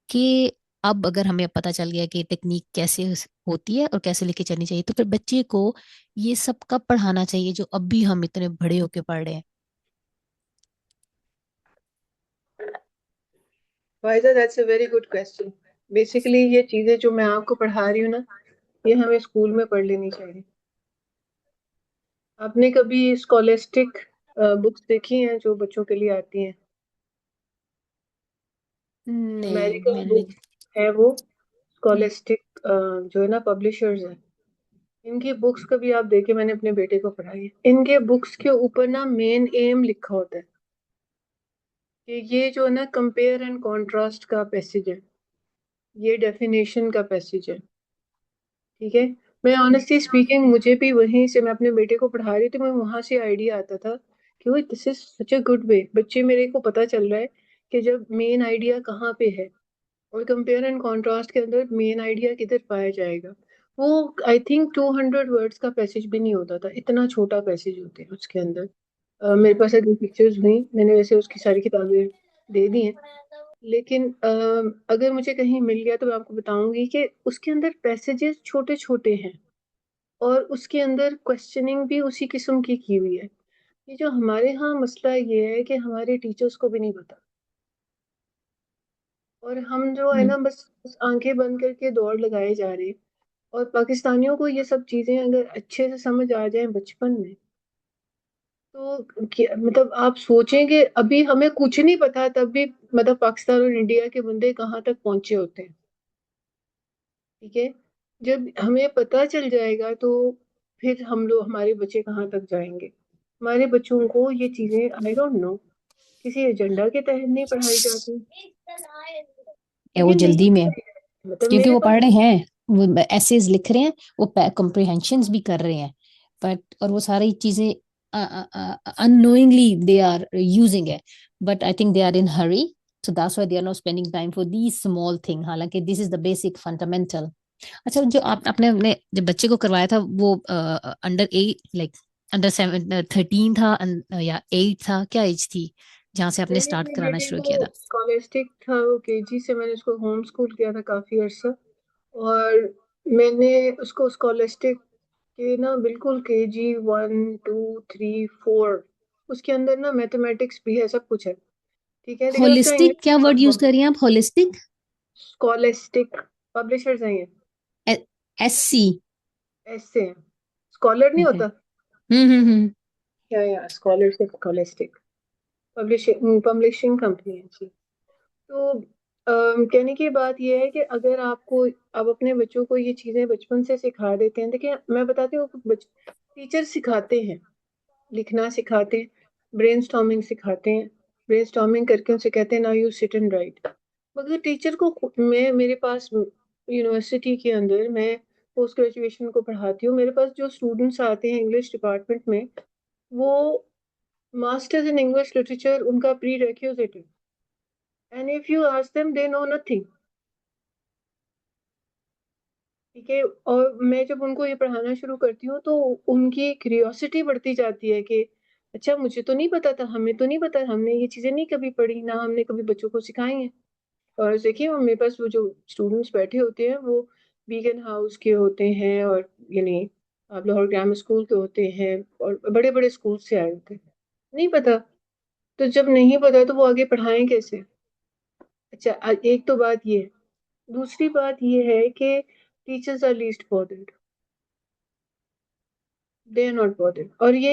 कि अब अगर हमें पता चल गया कि टेक्निक कैसे होती है और कैसे लेके चलनी चाहिए, तो फिर बच्चे को ये सब कब पढ़ाना चाहिए जो अभी हम इतने बड़े होके पढ़ रहे हैं? Waiza, that's a very good question. Basically ये चीजें जो मैं आपको पढ़ा रही हूँ ना, ये हमें स्कूल में पढ़ लेनी चाहिए। आपने कभी स्कॉलेस्टिक बुक्स देखी हैं जो बच्चों के लिए आती हैं? नहीं, अमेरिकन मैंने नहीं। बुक्स है वो, हम्म। स्कॉलेस्टिक जो है ना पब्लिशर्स है। इनकी बुक्स कभी आप देखे, मैंने अपने बेटे को पढ़ाई है। इनके बुक्स के ऊपर ना मेन एम लिखा होता है कि ये जो है ना कंपेयर एंड कॉन्ट्रास्ट का पैसेज है, ये डेफिनेशन का पैसेज है। ठीक है, मैं ऑनेस्टली स्पीकिंग, मुझे भी वहीं से, मैं अपने बेटे को पढ़ा रही थी, मैं वहां से आइडिया आता था कि वो this is such a good way. बच्चे मेरे को पता चल रहा है कि जब मेन आइडिया कहाँ पे है, और कंपेयर एंड कॉन्ट्रास्ट के अंदर मेन आइडिया किधर पाया जाएगा। वो आई थिंक 200 वर्ड्स का पैसेज भी नहीं होता था, इतना छोटा पैसेज होते हैं उसके अंदर। मेरे पास अगर पिक्चर्स हुई, मैंने वैसे उसकी सारी किताबें दे दी हैं, लेकिन अगर मुझे कहीं मिल गया तो मैं आपको बताऊंगी कि उसके अंदर पैसेजेस छोटे छोटे हैं, और उसके अंदर क्वेश्चनिंग भी उसी किस्म की हुई है। ये जो हमारे यहाँ मसला ये है कि हमारे टीचर्स को भी नहीं पता, और हम जो है हम्म। ना बस आंखें बंद करके दौड़ लगाए जा रहे हैं। और पाकिस्तानियों को ये सब चीजें अगर अच्छे से समझ आ जाए बचपन में, तो मतलब आप सोचें कि अभी हमें कुछ नहीं पता, तब भी मतलब पाकिस्तान और इंडिया के बंदे कहाँ तक पहुंचे होते हैं। ठीक है, जब हमें पता चल जाएगा तो फिर हम लोग, हमारे बच्चे कहाँ तक जाएंगे। हमारे बच्चों को ये चीजें, आई डोंट नो किसी एजेंडा के तहत नहीं पढ़ाई जाती, या वो क्योंकि जल्दी नहीं में, मतलब क्योंकि मेरे वो पास पढ़ रहे हैं, वो एसेज लिख रहे हैं, वो कॉम्प्रिहेंशंस भी कर रहे हैं, बट और वो सारी चीजें unknowingly they are using it, but I think they are in hurry, so that's why they are not spending time for these small thing, हालांकि this is the basic fundamental. अच्छा, जो आपने अपने जब बच्चे को करवाया था वो अंडर 8 लाइक अंडर 13 था या 8 था, क्या एज थी जहाँ से आपने मैंने स्टार्ट अपने कराना बेटे शुरू को किया था? स्कॉलस्टिक था, वो केजी से मैंने उसको होम स्कूल किया था काफी अर्सा, और मैंने उसको स्कॉलस्टिक के ना बिल्कुल केजी 1 2 3 4 उसके अंदर ना मैथमेटिक्स भी है, सब कुछ है, ठीक है, लेकिन उसका होलिस्टिक, क्या वर्ड यूज इंग्लिश कर रही हैं आप? होलिस्टिक, स्कॉलस्टिक पब्लिशर्स हैं ये, SC? ऐसे हैं, स्कॉलर नहीं ओके, होता हम्म। या स्कॉलरशिप स्कॉलस्टिक पब्लिशिंग कंपनी है जी। तो कहने की बात यह है कि अगर आपको आप अपने बच्चों को ये चीज़ें बचपन से सिखा देते हैं, देखिए मैं बताती हूँ, टीचर सिखाते हैं, लिखना सिखाते हैं, ब्रेनस्टॉर्मिंग सिखाते हैं, ब्रेनस्टॉर्मिंग करके उनसे कहते हैं now you sit and right, मगर टीचर को मैं मेरे पास यूनिवर्सिटी के अंदर मैं पोस्ट ग्रेजुएशन को पढ़ाती हूँ, मेरे पास जो स्टूडेंट्स आते हैं इंग्लिश डिपार्टमेंट में, वो मास्टर्स इन इंग्लिश लिटरेचर उनका प्री रिक्विजिट है, and if you ask them they know nothing, ठीक है, और मैं जब उनको ये पढ़ाना शुरू करती हूँ तो उनकी क्यूरियोसिटी बढ़ती जाती है कि अच्छा मुझे तो नहीं पता था, हमें तो नहीं पता, हमने ये चीज़ें नहीं कभी पढ़ी, ना हमने कभी बच्चों को सिखाई हैं। और देखिए मेरे पास वो जो स्टूडेंट्स बैठे होते हैं वो बीगन हाउस के होते हैं, और यानी आप लाहौर ग्रामर स्कूल के होते हैं, और बड़े बड़े स्कूल से आए होते हैं, नहीं पता, तो जब नहीं पता तो वो आगे पढ़ाएं कैसे? अच्छा एक तो बात ये है, दूसरी बात ये है कि teachers are least bothered, they are not bothered, और ये